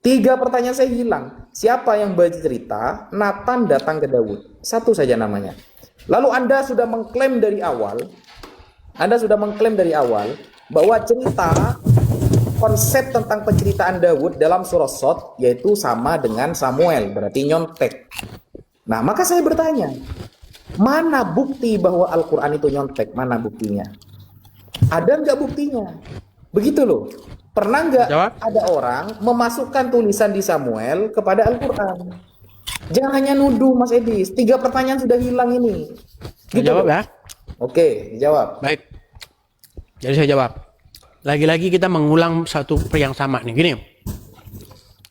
3 pertanyaan saya hilang. Siapa yang bercerita Nathan datang ke Daud? Satu saja namanya. Lalu Anda sudah mengklaim dari awal. Bahwa cerita konsep tentang penceritaan Daud dalam surah Shad yaitu sama dengan Samuel, berarti nyontek. Nah, maka saya bertanya, mana bukti bahwa Al-Quran itu nyontek? Mana buktinya? Ada nggak buktinya? Begitu loh. Pernah nggak ada orang memasukkan tulisan di Samuel kepada Al-Quran? Jangan hanya nuduh Mas Edis. 3 pertanyaan sudah hilang ini. Gitu Jawab loh. ya. Oke, dijawab. Baik. Jadi saya jawab. Lagi-lagi kita mengulang satu yang sama nih. Gini.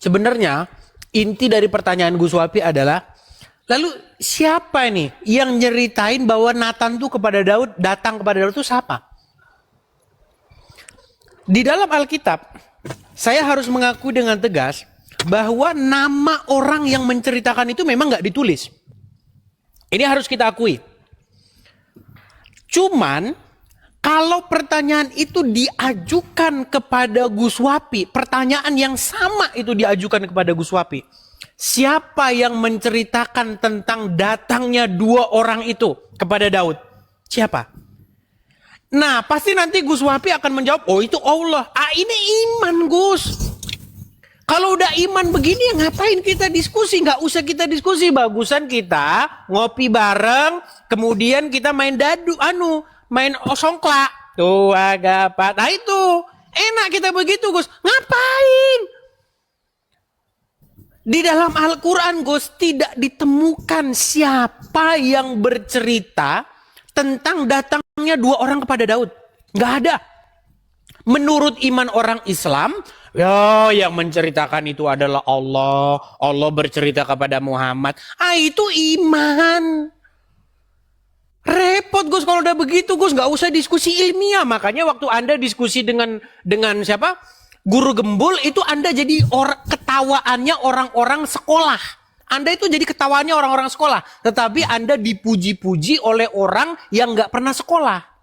Sebenarnya inti dari pertanyaan Gus Wapi adalah, lalu siapa nih yang nyeritain bahwa Nathan tuh datang kepada Daud itu siapa? Di dalam Alkitab, saya harus mengakui dengan tegas bahwa nama orang yang menceritakan itu memang nggak ditulis. Ini harus kita akui. Cuman kalau pertanyaan itu diajukan kepada Gus Wapi, pertanyaan yang sama itu diajukan kepada Gus Wapi. Siapa yang menceritakan tentang datangnya 2 orang itu kepada Daud? Siapa? Nah, pasti nanti Gus Wapi akan menjawab, oh itu Allah. Ini iman Gus. Kalau udah iman begini ya ngapain kita diskusi? Nggak usah kita diskusi. Bagusan kita ngopi bareng, kemudian kita main main songklak. Tuh agak apa. Nah itu enak kita begitu Gus. Ngapain? Di dalam Al-Quran Gus tidak ditemukan siapa yang bercerita tentang datangnya 2 orang kepada Daud. Nggak ada. Menurut iman orang Islam, ya yang menceritakan itu adalah Allah. Allah bercerita kepada Muhammad. Itu iman. Repot Gus kalau udah begitu Gus, nggak usah diskusi ilmiah. Makanya waktu Anda diskusi dengan siapa? Guru Gembul itu Anda jadi ketawaannya orang-orang sekolah. Anda itu jadi ketawaannya orang-orang sekolah. Tetapi Anda dipuji-puji oleh orang yang nggak pernah sekolah.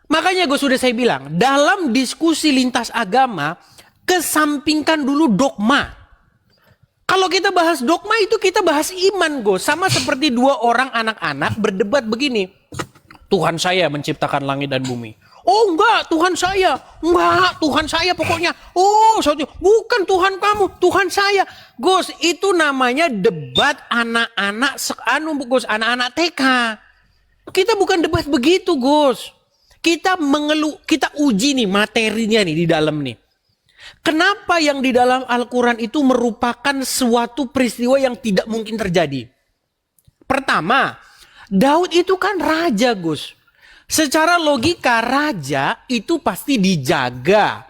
Makanya gue sudah saya bilang, dalam diskusi lintas agama, kesampingkan dulu dogma. Kalau kita bahas dogma itu kita bahas iman Gus. Sama seperti 2 orang anak-anak berdebat begini. Tuhan saya menciptakan langit dan bumi. Oh enggak, Tuhan saya. Enggak, Tuhan saya pokoknya. Oh, bukan Tuhan kamu, Tuhan saya. Gus, itu namanya debat anak-anak Gus, anak-anak TK. Kita bukan debat begitu, Gus. Kita uji nih materinya nih di dalam nih. Kenapa yang di dalam Al-Quran itu merupakan suatu peristiwa yang tidak mungkin terjadi? Pertama, Daud itu kan raja, Gus. Secara logika raja itu pasti dijaga.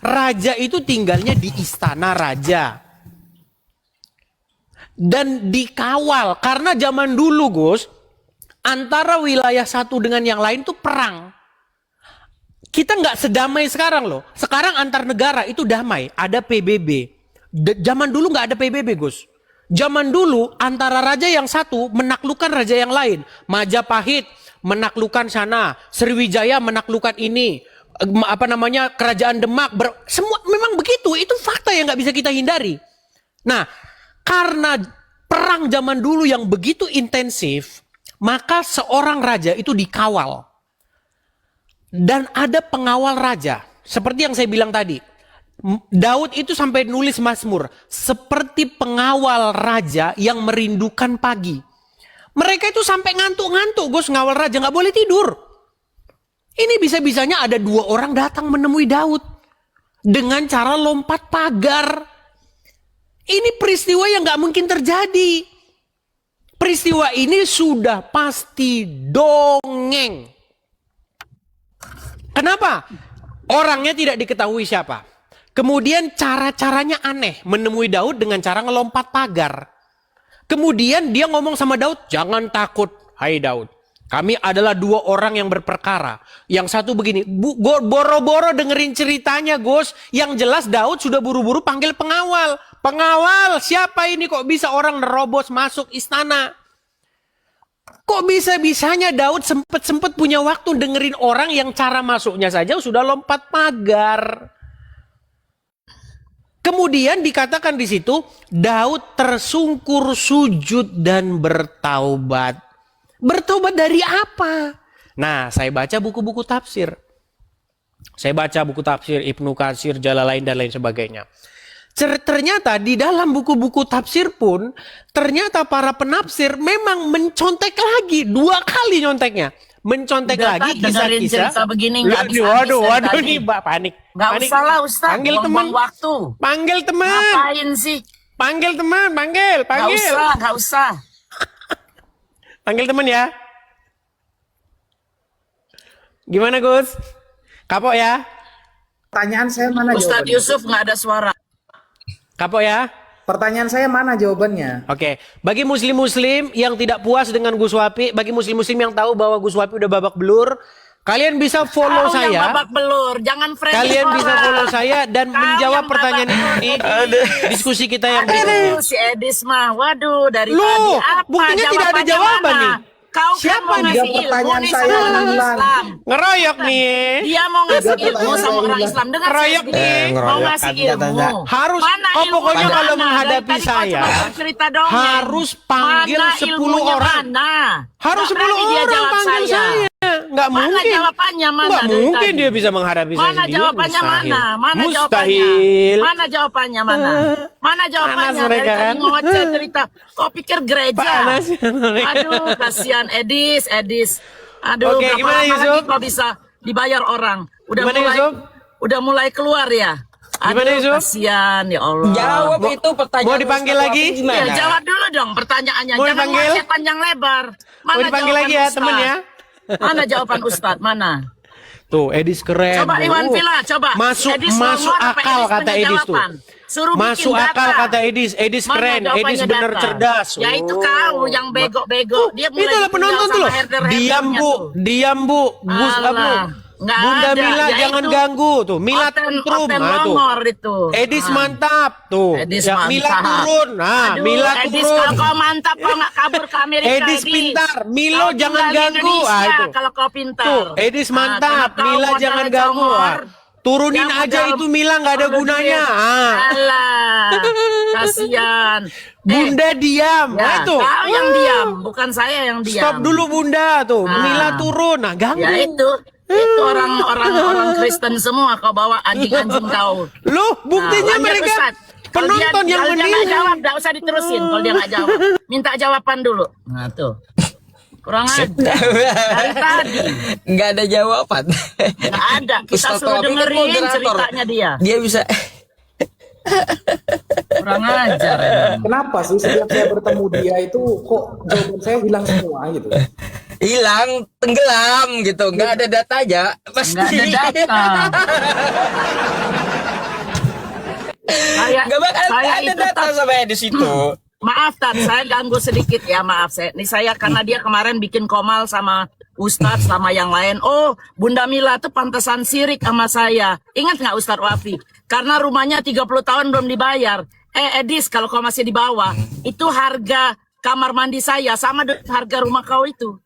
Raja itu tinggalnya di istana raja. Dan dikawal. Karena zaman dulu, Gus, antara wilayah satu dengan yang lain itu perang. Kita nggak sedamai sekarang loh. Sekarang antar negara itu damai. Ada PBB. Zaman dulu nggak ada PBB, Gus. Zaman dulu antara raja yang satu menaklukkan raja yang lain. Majapahit menaklukkan sana. Sriwijaya menaklukkan ini. Kerajaan Demak. Semua memang begitu. Itu fakta yang nggak bisa kita hindari. Nah, karena perang zaman dulu yang begitu intensif, maka seorang raja itu dikawal. Dan ada pengawal raja. Seperti yang saya bilang tadi. Daud itu sampai nulis Mazmur. Seperti pengawal raja yang merindukan pagi. Mereka itu sampai ngantuk-ngantuk, Gus, ngawal raja. Nggak boleh tidur. Ini bisa-bisanya ada 2 orang datang menemui Daud. Dengan cara lompat pagar. Ini peristiwa yang nggak mungkin terjadi. Peristiwa ini sudah pasti dongeng. Kenapa? Orangnya tidak diketahui siapa. Kemudian cara-caranya aneh. Menemui Daud dengan cara ngelompat pagar. Kemudian dia ngomong sama Daud, jangan takut, hai Daud. Kami adalah 2 orang yang berperkara. Yang satu begini, boro-boro dengerin ceritanya, Gus. Yang jelas Daud sudah buru-buru panggil pengawal. Pengawal, siapa ini kok bisa orang nerobos masuk istana? Kok bisa-bisanya Daud sempet punya waktu dengerin orang yang cara masuknya saja sudah lompat pagar. Kemudian dikatakan di situ, Daud tersungkur sujud dan bertaubat. Bertaubat dari apa? Nah, saya baca buku-buku tafsir. Saya baca buku tafsir Ibnu Katsir, Jalalain, dan lain sebagainya. Ternyata di dalam buku-buku tafsir pun, ternyata para penafsir memang mencontek lagi. 2 kali nyonteknya. Mencontek Udah, lagi dengerin kisah-kisah. cerita begini nggak bisa Waduh, habis nih Mbak, panik. Nggak Panik. usah lah, Ustaz. Panggil Buang-buang teman. waktu. Panggil teman. Ngapain sih? Panggil teman, panggil. Nggak usah. Panggil teman ya. Gimana, Gus? Kapok ya? Pertanyaan saya mana Ustadz jawabannya? Yusuf nggak ada suara. Kapok ya? Pertanyaan saya mana jawabannya? Oke, bagi muslim-muslim yang tidak puas dengan Gus Wapi, bagi muslim-muslim yang tahu bahwa Gus Wapi udah babak belur, kalian bisa follow Kau yang saya. babak belur, jangan friendly Kalian orang. bisa follow saya dan Kau menjawab yang pertanyaan babak ini belur. di diskusi kita yang berikutnya. Aduh, si Edis mah, waduh dari Loh, tadi apa buktinya tidak ada jawabannya jawaban mana? nih. Kau Siapa kan mau nih? ngasih Tiga ilmu pertanyaan nih saya sama orang hilang. Islam. Ngeroyok nih. Dia mau ngasih Tiga ilmu pertanyaan sama saya orang hilang. Islam. Dengar Ngeroyok saya sedikit. nih. Mau Ngeroyok ngasih kan ilmu. katanya. Harus, Mana oh, ilmunya pokoknya kalau mana? menghadapi Dari tadi kau saya, cuma cerita dongeng. harus panggil Mana 10 ilmunya orang. Mana? Harus Nggak 10 berani dia orang jawab panggil saya. Nggak Mana mungkin. jawabannya mana Nggak dari mungkin tadi? dia bisa menghadapi saya Mana sendiri. jawabannya Mustahil. mana? Mana jawabannya? Mustahil. Mana jawabannya mana? Mana jawabannya? Panas mereka, Dari kan? tadi ngoceh cerita. Kau pikir gereja? Panas mereka. Aduh, kasihan Edis. Aduh, Oke, berapa gimana, lama Yusuf? lagi kau bisa dibayar orang? Gimana, Yusuf? Udah mulai keluar ya? Gimana, Aduh, Yusuf? kasihan ya Allah. Jawab itu pertanyaan. mau dipanggil Ustaz lagi? Wafi gimana? Ya, jawab dulu dong pertanyaannya. Mau Jangan dipanggil? ngoceh panjang lebar. Mau dipanggil jawaban lagi ya, Ustadz? temen ya? Mana jawaban Ustadz? Mana? Tuh, Edis keren. Coba Iwan Villa, coba. Masuk Edis masuk ngomong apa akal Edis kata punya Edis tuh. jawaban? Suruh Masuk bikin akal data. kata Edis. Edis Mana keren. jawabannya Edis bener data? cerdas. Ya itu Oh. kau yang bego-bego. Dia mulai Itulah penonton ditinggal tuh loh. sama herder-herdernya Diam bu, tuh. diam bu. Gus Alah, Abu. nggak Bunda ada. Mila Ya jangan itu ganggu tuh. Mila Oten tantrum. Nah, tuh. longor itu. Edis Ah. mantap tuh. Edis Ya, mantap. Mila turun. Nah, Aduh, Mila Edis turun. kalau kau mantap kau nggak kabur ke Amerika. Edis pintar. Milo Kau jangan tinggal di ganggu. Indonesia Ah, itu. kalau kau pintar. Tuh, Edis mantap. Karena kau Mila modal jangan ganggu. congor. Turunin Yang aja modal- itu Mila nggak ada modal gunanya. duit. Ah. Alah, kasihan. Bunda diam. Ya, Nah, tuh. kau yang diam, bukan saya yang diam. Stop dulu Bunda tuh. Ah. Mila turun. Nah, ganggu. Ya itu orang Kristen semua kau bawa anjing-anjing kau. Loh, buktinya Lanjut, mereka Ustaz. Kalau penonton dia, yang kalau dia nggak menilai. jawab, nggak usah diterusin. Kalau dia nggak jawab, minta jawaban dulu. Nah tuh. Kurang aja. Dari tadi. Nggak ada jawaban. Nggak ada. Kita Ustaz suruh Wafi kan dengerin moderator. ceritanya dia. Dia bisa. Kurang ajar. Emang. Kenapa sih setiap saya bertemu dia itu kok jawaban saya hilang semua gitu? Hilang, tenggelam gitu. Nggak ada data aja. Pasti. Nggak ada data. Nggak bakal saya ada itu data sampai di situ. Maaf Tat, saya ganggu sedikit ya, maaf saya karena dia kemarin bikin komal sama Ustadz sama yang lain. Oh, Bunda Mila tuh pantesan sirik sama saya. Ingat nggak Ustadz Wafi? Karena rumahnya 30 tahun belum dibayar. Edis, kalau kau masih di bawah, itu harga kamar mandi saya sama dengan harga rumah kau itu.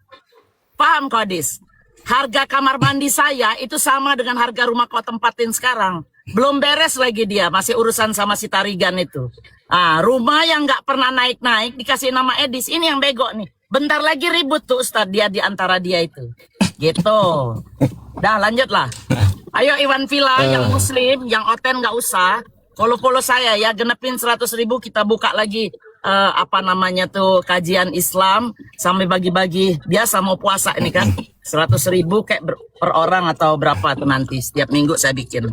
Paham kau, Edis? Harga kamar mandi saya itu sama dengan harga rumah kau tempatin sekarang. Belum beres lagi dia, masih urusan sama si Tarigan itu. Ah, rumah yang nggak pernah naik-naik dikasih nama Edis. Ini yang bego nih. Bentar lagi ribut tuh Ustadz dia di antara dia itu. Gitu. Dah lanjutlah. Ayo Iwan Villa yang muslim, yang oten nggak usah. Follow saya ya, genepin 100.000 kita buka lagi apa namanya tuh kajian Islam sampai bagi-bagi. Biasa mau puasa ini kan. 100.000 kayak per orang atau berapa tuh nanti setiap minggu saya bikin.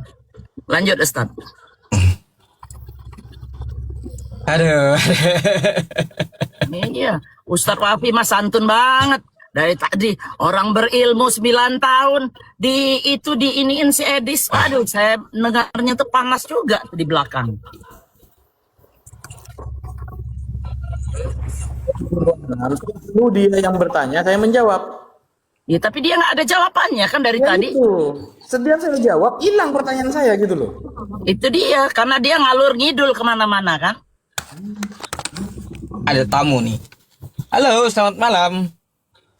Lanjut Ustadz. Aduh. Iya, Ustadz Wafi mah santun banget. Dari tadi orang berilmu 9 tahun diiniin si Edis. Aduh, saya dengarnya tuh panas juga di belakang. Lu dia yang bertanya, saya menjawab. Ya, tapi dia nggak ada jawabannya kan dari Ya tadi. itu. Setiap saya jawab, hilang pertanyaan saya gitu loh. Itu dia, karena dia ngalur ngidul kemana-mana kan. Ada tamu nih. Halo, selamat malam.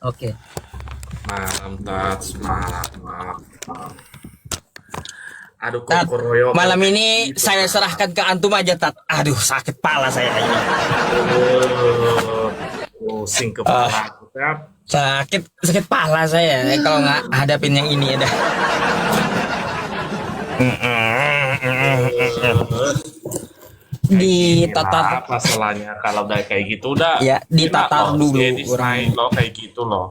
Oke. Malam Tats, malam. Aduh, Tat, kok keroyokan. malam ini saya serahkan ke antum aja, Tat. Aduh, sakit pala saya ini. Pusing kepala aku, Tat. Sakit pala saya kalau nggak hadapin yang ini ada. Ditatar. Apa salahnya kalau udah kayak gitu udah Ya, ditatar enak loh, dulu jadi orang. naik loh kayak gitu loh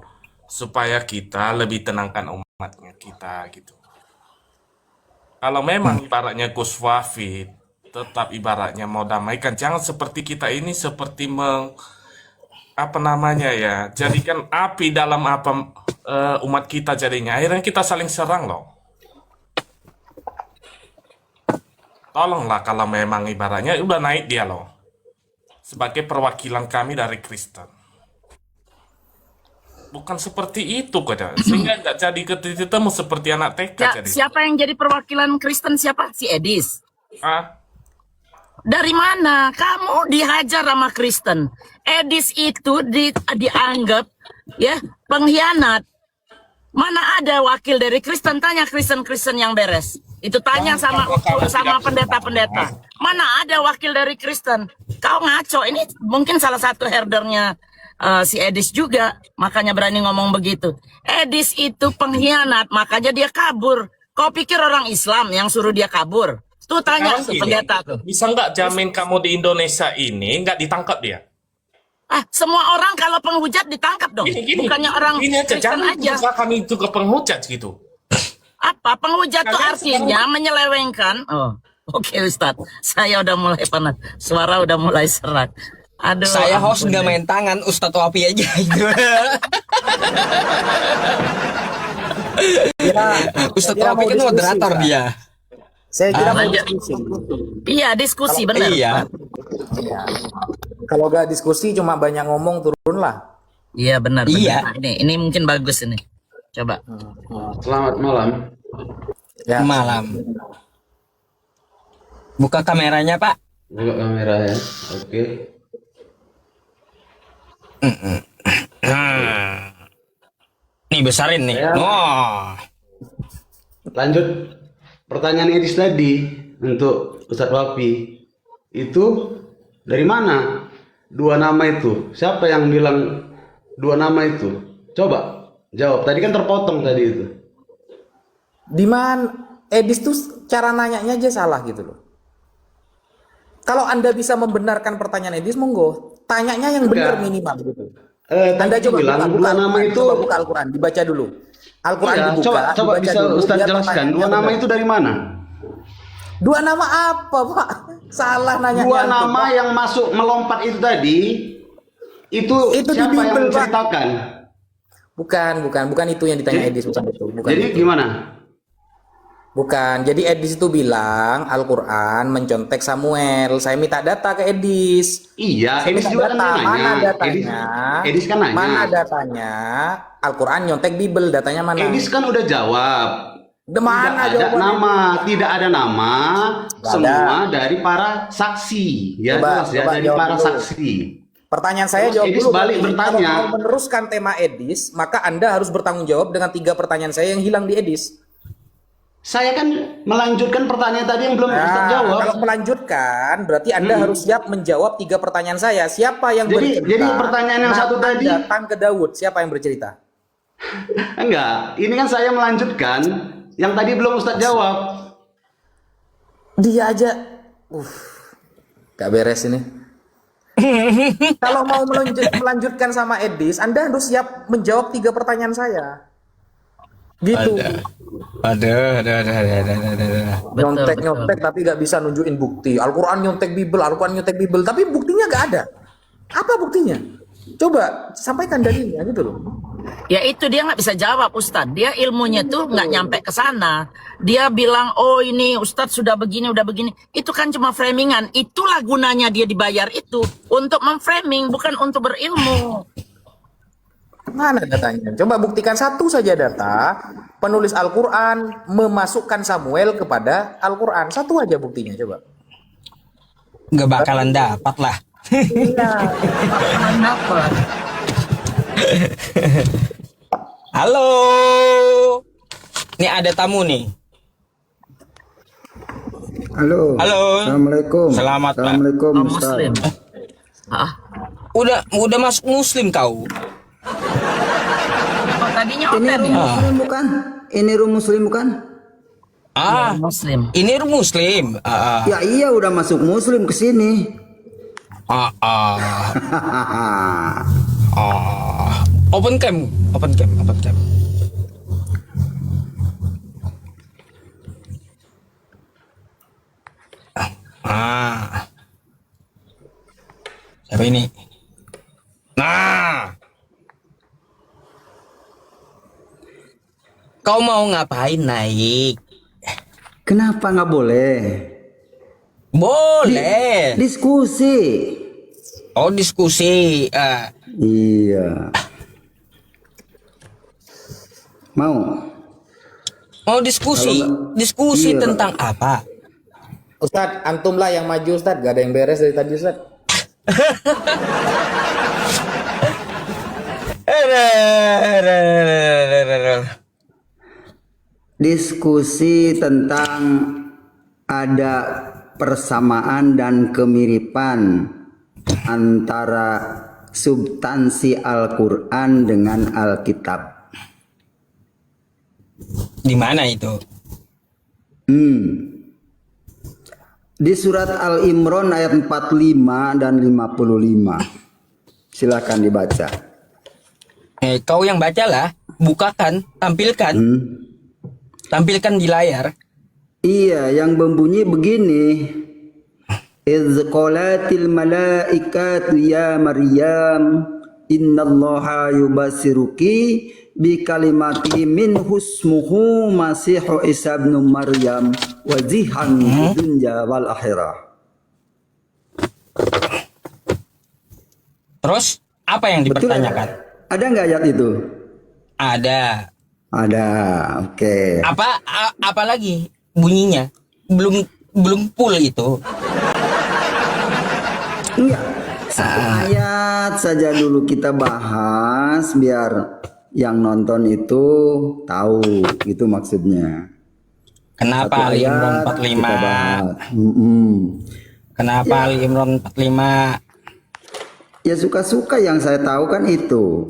supaya kita lebih tenangkan umatnya kita gitu. Kalau memang ibaratnya Gus Wafi tetap ibaratnya mau damaikan, jangan seperti kita ini seperti apa namanya ya, jadikan api dalam umat kita jadinya. Akhirnya kita saling serang loh. Tolonglah kalau memang ibaratnya udah naik dia loh. Sebagai perwakilan kami dari Kristen. Bukan seperti itu kok. Sehingga nggak jadi ketemu seperti anak TK Ya, jadi. siapa yang jadi perwakilan Kristen siapa? Si Edis. Ah, Dari mana? Kamu dihajar sama Kristen. Edis itu dianggap ya pengkhianat. Mana ada wakil dari Kristen? Tanya Kristen-Kristen yang beres. Itu tanya sama pendeta-pendeta. Mana ada wakil dari Kristen? Kau ngaco. Ini mungkin salah satu herdernya si Edis juga. Makanya berani ngomong begitu. Edis itu pengkhianat. Makanya dia kabur. Kau pikir orang Islam yang suruh dia kabur? Tuh tanya sekarang tuh gini, pendeta tuh. bisa nggak jamin kamu di Indonesia ini nggak ditangkap dia? Ah, semua orang kalau penghujat ditangkap dong. Gini, Bukannya orang ini aja, Kristen jangan aja. misalkan itu ke penghujat gitu. Apa penghujat tuh Kalian artinya menyelewengkan? Oh, oke Ustadz. Saya udah mulai panas. Suara udah mulai serak. Aduh. Saya host ampun nggak deh. main tangan, Ustadz Wapi aja itu. Ustadz Dia Wapi mau kan diskusi, moderator Pak. dia. Saya kira mau lanjut. diskusi. Iya, diskusi benar. Iya. Ya. Kalau nggak diskusi cuma banyak ngomong turunlah. Iya, benar. Iya. Benar. Ini mungkin bagus ini. Coba. Selamat malam. Ya. Malam. Buka kameranya, Pak. Buka kamera ya. Oke. Nih besarin nih. Ya. Oh. Lanjut pertanyaan Edis tadi untuk Ustadz Wafi. Itu dari mana dua nama itu? Siapa yang bilang dua nama itu? Coba jawab. Tadi kan terpotong tadi itu. Diman Edis tuh cara nanyanya aja salah gitu loh. Kalau Anda bisa membenarkan pertanyaan Edis, monggo. Tanyanya yang benar Enggak. minimal gitu. Anda tadi coba bilang buka dua nama Al-Quran, itu. coba buka Al-Quran, dibaca dulu. Al-Quran Iya, dibuka, coba dibaca bisa dulu, Ustaz biar jelaskan. pertanyaannya Dua nama benar. itu dari mana? Dua nama apa, Pak? Salah nanya. Dua nama yang masuk melompat itu tadi, itu Itu di siapa yang Bible, Pak. menceritakan? Bukan itu yang ditanya Jadi- Edis, bukan itu. Bukan Jadi itu. gimana? Bukan. Jadi Edis itu bilang Al-Quran mencontek Samuel. Saya minta data ke Edis. Iya, Saya Edis minta juga kan data. nanya. Mana datanya? Edis kan nanya. Mana datanya? Al-Quran nyontek Bible, datanya mana? Edis kan udah jawab. Mana Tidak ada jawabannya? nama, tidak ada nama. Nggak Semua dari para saksi. Ya Coba jelas ya, dari jawab para dulu. saksi. Pertanyaan saya Terus jawab Edis dulu. balik Berarti. bertanya. Kalau mau meneruskan tema Edis, maka Anda harus bertanggung jawab dengan 3 pertanyaan saya yang hilang di Edis. Saya kan melanjutkan pertanyaan tadi yang belum Ustaz Nah, jawab. kalau melanjutkan, berarti Anda harus siap menjawab 3 pertanyaan saya. Siapa yang bercerita? Jadi pertanyaan yang satu Nathan tadi- datang ke Daud. Siapa yang bercerita? Enggak, ini kan saya melanjutkan yang tadi belum Ustaz jawab. Dia aja, gak beres ini. Kalau mau melanjutkan sama Edis, Anda harus siap menjawab 3 pertanyaan saya. Gitu. Ada. Nyontek tapi gak bisa nunjukin bukti. Al-Quran nyontek Bible, tapi buktinya gak ada. Apa buktinya? Coba sampaikan dalilnya gitu loh. Ya itu dia nggak bisa jawab Ustadz. Dia ilmunya tuh nggak nyampe ke sana. Dia bilang, oh ini Ustadz sudah begini. Itu kan cuma framingan. Itulah gunanya dia dibayar itu. Untuk memframing, bukan untuk berilmu. Mana datanya? Coba buktikan satu saja data penulis Al-Quran memasukkan Samuel kepada Al-Quran. Satu aja buktinya coba. Nggak bakalan dapat lah. Iya. Kenapa? Halo. Nih ada tamu nih. Halo. Halo. Assalamualaikum. Selamat, Pak. Assalamualaikum, Oh, Ustaz. Muslim. Ah, Udah masuk muslim kau. oh, tadinya Ini open room ya? muslim bukan? Ini room muslim bukan? Ah, Muslim. ini muslim. Ya iya udah masuk muslim ke sini. Open cam. Siapa ini? Nah. Kau mau ngapain naik? Kenapa nggak boleh? Boleh. Diskusi. Oh, diskusi. Iya. Mau Diskusi. Kalau- Diskusi Iya. tentang apa? Ustadz, antum lah yang maju Ustadz. Gak ada yang beres dari tadi Ustadz. diskusi tentang ada persamaan dan kemiripan antara substansi Al-Quran dengan Alkitab. Di mana itu? Di surat Al-Imran ayat 45 dan 55. Silakan dibaca. Kau yang bacalah, bukakan, tampilkan. Tampilkan di layar. Iya, yang berbunyi begini. Idz qalatil malaikatu ya Maryam innallaha yubasiruki bi kalimati min husmuhu Masihu Isa ibn Maryam wazihan fid dunya wal akhirah. Terus apa yang Betul ya? dipertanyakan? Ada nggak ayat itu? Ada. Ada. Oke. Apa lagi bunyinya? Belum full itu. Enggak. Satu ayat saja dulu kita bahas biar yang nonton itu tahu itu maksudnya. Kenapa Satu Ali Imran ayat 45? kita bahas. Kenapa Ali Imran 45? Ya suka-suka yang saya tahu kan itu.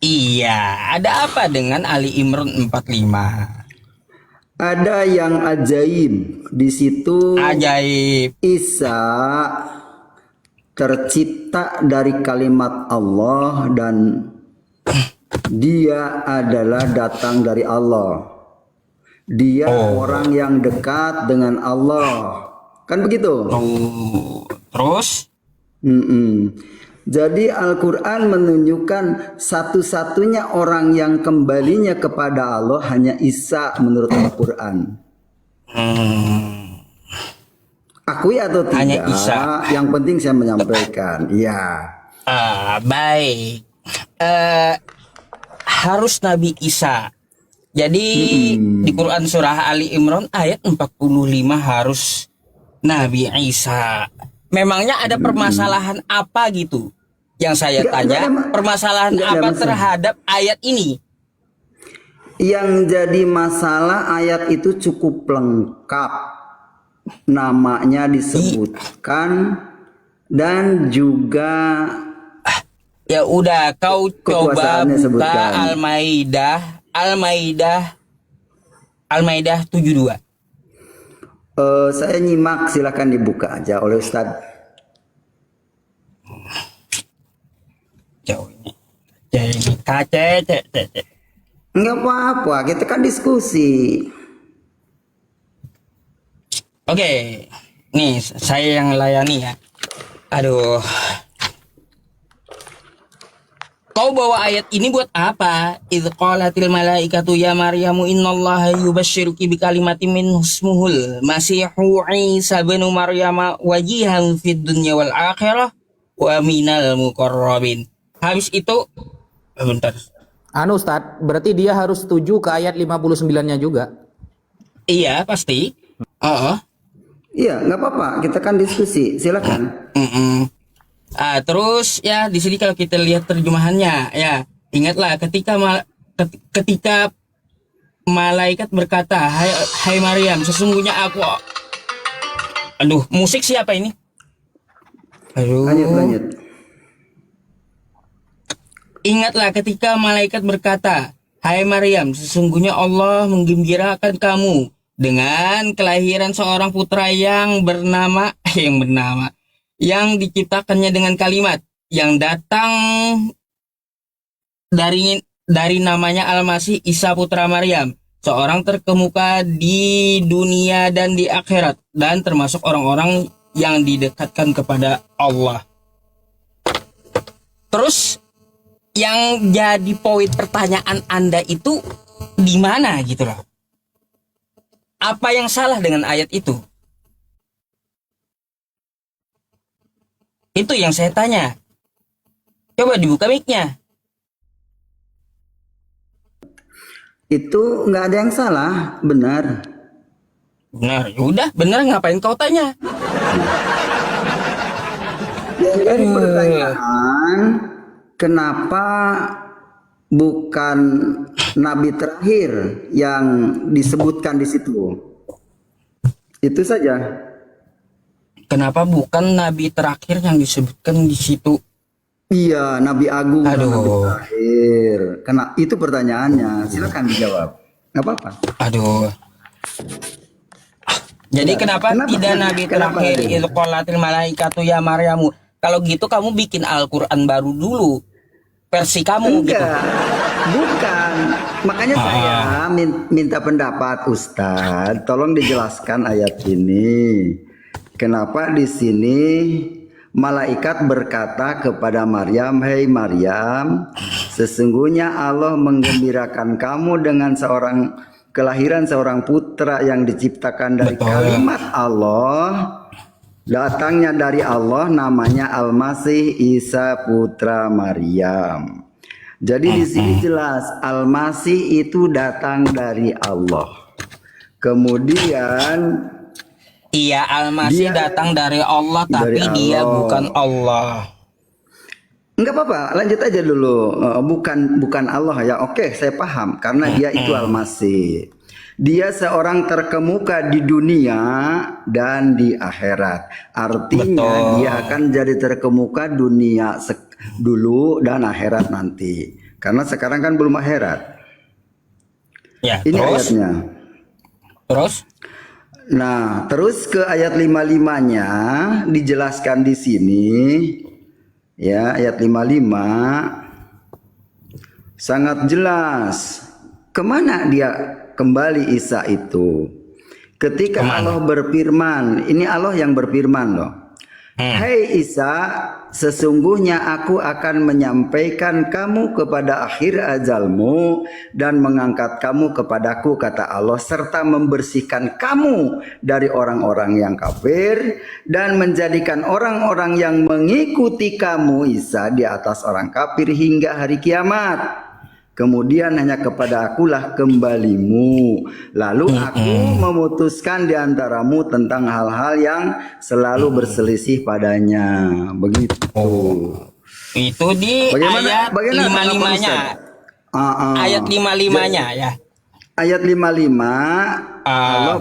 Iya, ada apa dengan Ali Imran 45? Ada yang ajaib di situ. Ajaib. Isa tercipta dari kalimat Allah dan dia adalah datang dari Allah. Dia orang yang dekat dengan Allah. Kan begitu? Terus? Mm-mm. Jadi Al-Quran menunjukkan satu-satunya orang yang kembalinya kepada Allah hanya Isa menurut Al-Quran. Akui atau tidak? Hanya Isa. Yang penting saya menyampaikan. Ya. Baik. Harus Nabi Isa. Jadi di Quran surah Ali Imran ayat 45 harus Nabi Isa. Memangnya ada permasalahan apa gitu? Yang saya tanya, permasalahan apa terhadap ayat ini? Yang jadi masalah ayat itu cukup lengkap. Namanya disebutkan dan juga Ya udah, kau coba kekuasaannya buka sebutkan. Al-Maidah 72. Saya nyimak, silakan dibuka aja oleh Ustadz. Jauh ini. Jadi kace. Enggak apa-apa, kita kan diskusi. Oke, nih saya yang layani ya. Aduh. Kau bawa ayat ini buat apa? Idz qalatil malaikatu ya Maryamu innallaha yubashshiruki bikalimatin minhu ismuhul Masihu Isa bin Maryam wajihan fid dunya wal akhirah wa minal muqarrabin. Habis itu bentar. Ustadz, berarti dia harus setuju ke ayat 59-nya juga. Iya, pasti. Iya, nggak apa-apa, kita kan diskusi, silakan. Terus ya di sini kalau kita lihat terjemahannya ya, ingatlah ketika malaikat berkata, hai Maryam, sesungguhnya aku. Aduh, musik siapa ini? Aduh. Lanjut. Ingatlah ketika malaikat berkata, hai Maryam, sesungguhnya Allah menggembirakan kamu dengan kelahiran seorang putra yang diciptakannya dengan kalimat yang datang dari namanya Al-Masih Isa putra Maryam, seorang terkemuka di dunia dan di akhirat, dan termasuk orang-orang yang didekatkan kepada Allah. Terus yang jadi poin pertanyaan Anda itu di mana gitu loh? Apa yang salah dengan ayat itu? Itu yang saya tanya. Coba dibuka mic-nya. Itu nggak ada yang salah, benar. Benar, yaudah benar, ngapain kau tanya? Yang jadi pertanyaan, kenapa bukan nabi terakhir yang disebutkan di situ? Itu saja. Kenapa bukan nabi terakhir yang disebutkan di situ? Iya, nabi agung, Aduh. nabi terakhir. Itu pertanyaannya. Silakan dijawab. Nggak apa-apa. Aduh. Jadi kenapa tidak nabi terakhir idz qalatil malaikatu ya Maryamu? Kalau gitu kamu bikin Al-Qur'an baru dulu. Versi kamu gitu. Enggak, bukan. Makanya saya minta pendapat Ustadz. Tolong dijelaskan ayat ini. Kenapa di sini malaikat berkata kepada Maryam, "Hei Maryam, sesungguhnya Allah menggembirakan kamu dengan kelahiran seorang putra yang diciptakan dari kalimat Allah, datangnya dari Allah, namanya Al-Masih Isa putra Maryam." Jadi di sini jelas Al-Masih itu datang dari Allah. Kemudian Iya, Al-Masih datang dari Allah, tapi dia bukan Allah. enggak apa-apa, lanjut aja dulu. Bukan Allah ya. Oke, saya paham karena dia itu Al-Masih. Dia seorang terkemuka di dunia dan di akhirat. Artinya dia akan jadi terkemuka dunia dulu dan akhirat nanti. Karena sekarang kan belum akhirat. Ya, Ini terus? ayatnya. Terus? Nah, terus ke ayat 55-nya dijelaskan di sini. Ya, ayat 55 sangat jelas. Kemana dia kembali Isa itu? Ketika Allah berfirman, ini Allah yang berfirman loh. Hai Isa, sesungguhnya aku akan menyampaikan kamu kepada akhir ajalmu dan mengangkat kamu kepadaku, kata Allah, serta membersihkan kamu dari orang-orang yang kafir dan menjadikan orang-orang yang mengikuti kamu Isa di atas orang kafir hingga hari kiamat. Kemudian hanya kepada akulah kembalimu. Lalu aku memutuskan di antaramu tentang hal-hal yang selalu berselisih padanya. Begitu. Itu di ayat 55-nya. Ayat 55-nya ya. Ayat 55 Allah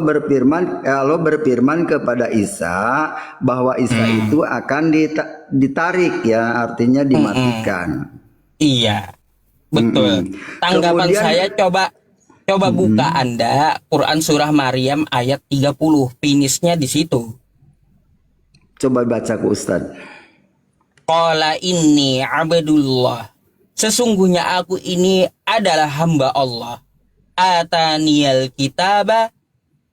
berfirman kepada Isa bahwa Isa itu akan ditarik ya, artinya dimatikan. Iya. Betul. Tanggapan Kemudian, saya coba buka Anda Quran surah Maryam ayat 30. Finishnya di situ. Coba baca ke Ustaz. Qala inni abdullah. Sesungguhnya aku ini adalah hamba Allah. Ataniyal kitaba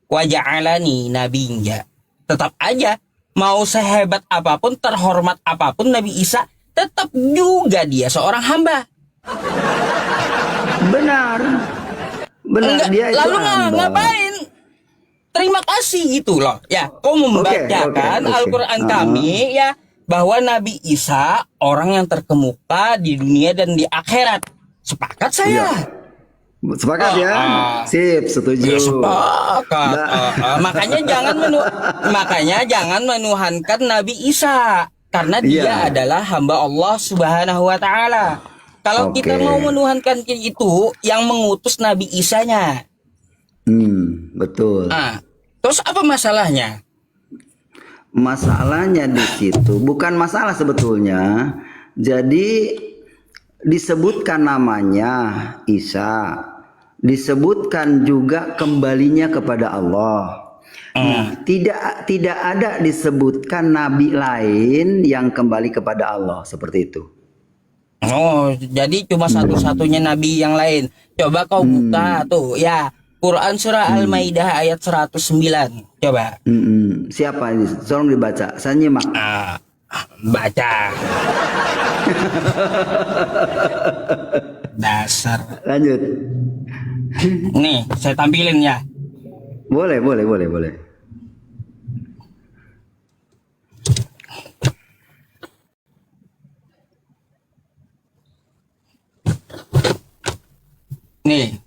wa ja'alani nabiyya. Tetap aja mau sehebat apapun, terhormat apapun Nabi Isa, tetap juga dia seorang hamba. Benar. Enggak, Dia itu lalu hamba. ngapain? Terima kasih gitu loh. Ya, kau membacakan oke. Al-Quran kami ya bahwa Nabi Isa orang yang terkemuka di dunia dan di akhirat. Sepakat saya. Sepakat ya? Sip, setuju. Ya, sepakat. Makanya jangan menuhankan Nabi Isa karena dia adalah hamba Allah Subhanahu wa taala. Kalau kita mau menuhankan itu yang mengutus Nabi Isanya. Betul. Terus apa masalahnya? Masalahnya di situ bukan masalah sebetulnya. Jadi disebutkan namanya Isa, disebutkan juga kembalinya kepada Allah. Nah, tidak ada disebutkan nabi lain yang kembali kepada Allah seperti itu. Oh, jadi cuma satu-satunya nabi yang lain. Coba kau buka tuh ya Quran surah Al-Maidah ayat 109. Coba. Siapa ini? Tolong dibaca. Saya nyimak. Baca. Dasar. Lanjut. Nih, saya tampilin ya. Boleh. Nih.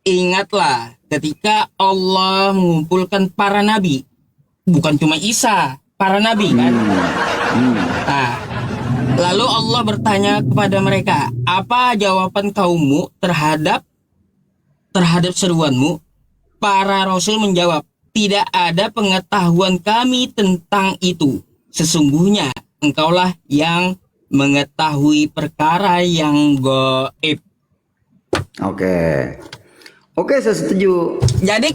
Ingatlah ketika Allah mengumpulkan para nabi. Bukan cuma Isa, para nabi kan. Nah, lalu Allah bertanya kepada mereka, apa jawaban kaummu terhadap seruanmu? Para rasul menjawab, tidak ada pengetahuan kami tentang itu. Sesungguhnya engkaulah yang mengetahui perkara yang gaib. Oke, saya setuju. Jadi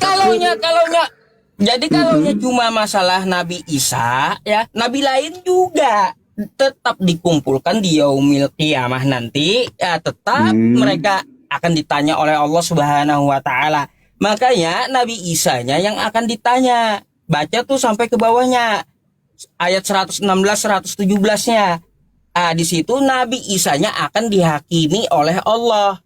kalau cuma masalah Nabi Isa ya, nabi lain juga tetap dikumpulkan di yaumil qiyamah nanti ya, tetap mereka akan ditanya oleh Allah Subhanahu wa taala. Makanya Nabi Isanya yang akan ditanya. Baca tuh sampai ke bawahnya. Ayat 116 117-nya. Di situ Nabi Isanya akan dihakimi oleh Allah.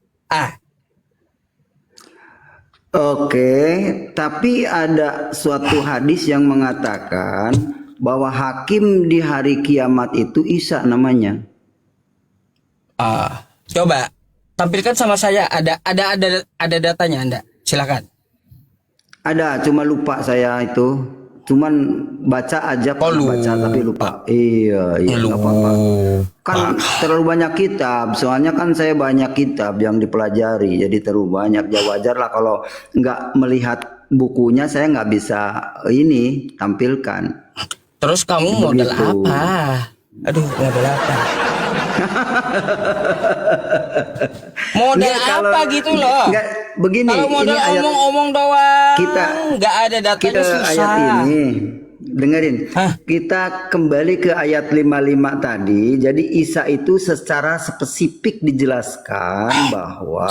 Oke, tapi ada suatu hadis yang mengatakan bahwa hakim di hari kiamat itu Isa namanya. Coba tampilkan sama saya, ada datanya Anda. Silakan. Ada, cuma lupa saya itu. Cuman baca aja, baca tapi lupa. Iya, nggak apa-apa. Kan terlalu banyak kitab. Soalnya kan saya banyak kitab yang dipelajari, jadi terlalu banyak. Ya wajar lah kalau nggak melihat bukunya saya nggak bisa ini tampilkan. Terus kamu modal apa? Aduh, modal apa? Modal Enggak, kalau- apa gitu loh? Enggak, begini, Kalau modal ini ayat- omong-omong doang, Kita- nggak ada datanya Kita susah. ayat ini dengerin. Hah? Kita kembali ke ayat 55 tadi. Jadi Isa itu secara spesifik dijelaskan bahwa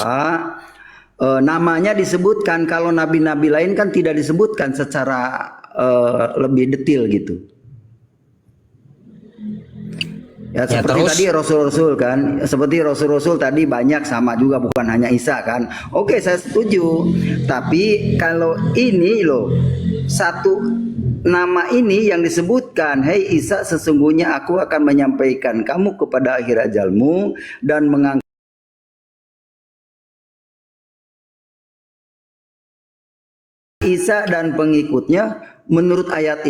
namanya disebutkan. Kalau nabi-nabi lain kan tidak disebutkan secara lebih detail gitu. Ya, Ya, seperti terus? tadi Rasul-Rasul kan, seperti Rasul-Rasul tadi banyak sama juga, bukan hanya Isa kan. Oke, saya setuju. Tapi kalau ini loh, satu nama ini yang disebutkan, "Hei Isa, sesungguhnya aku akan menyampaikan kamu kepada akhir ajalmu dan mengangkat Isa dan pengikutnya menurut ayat ini."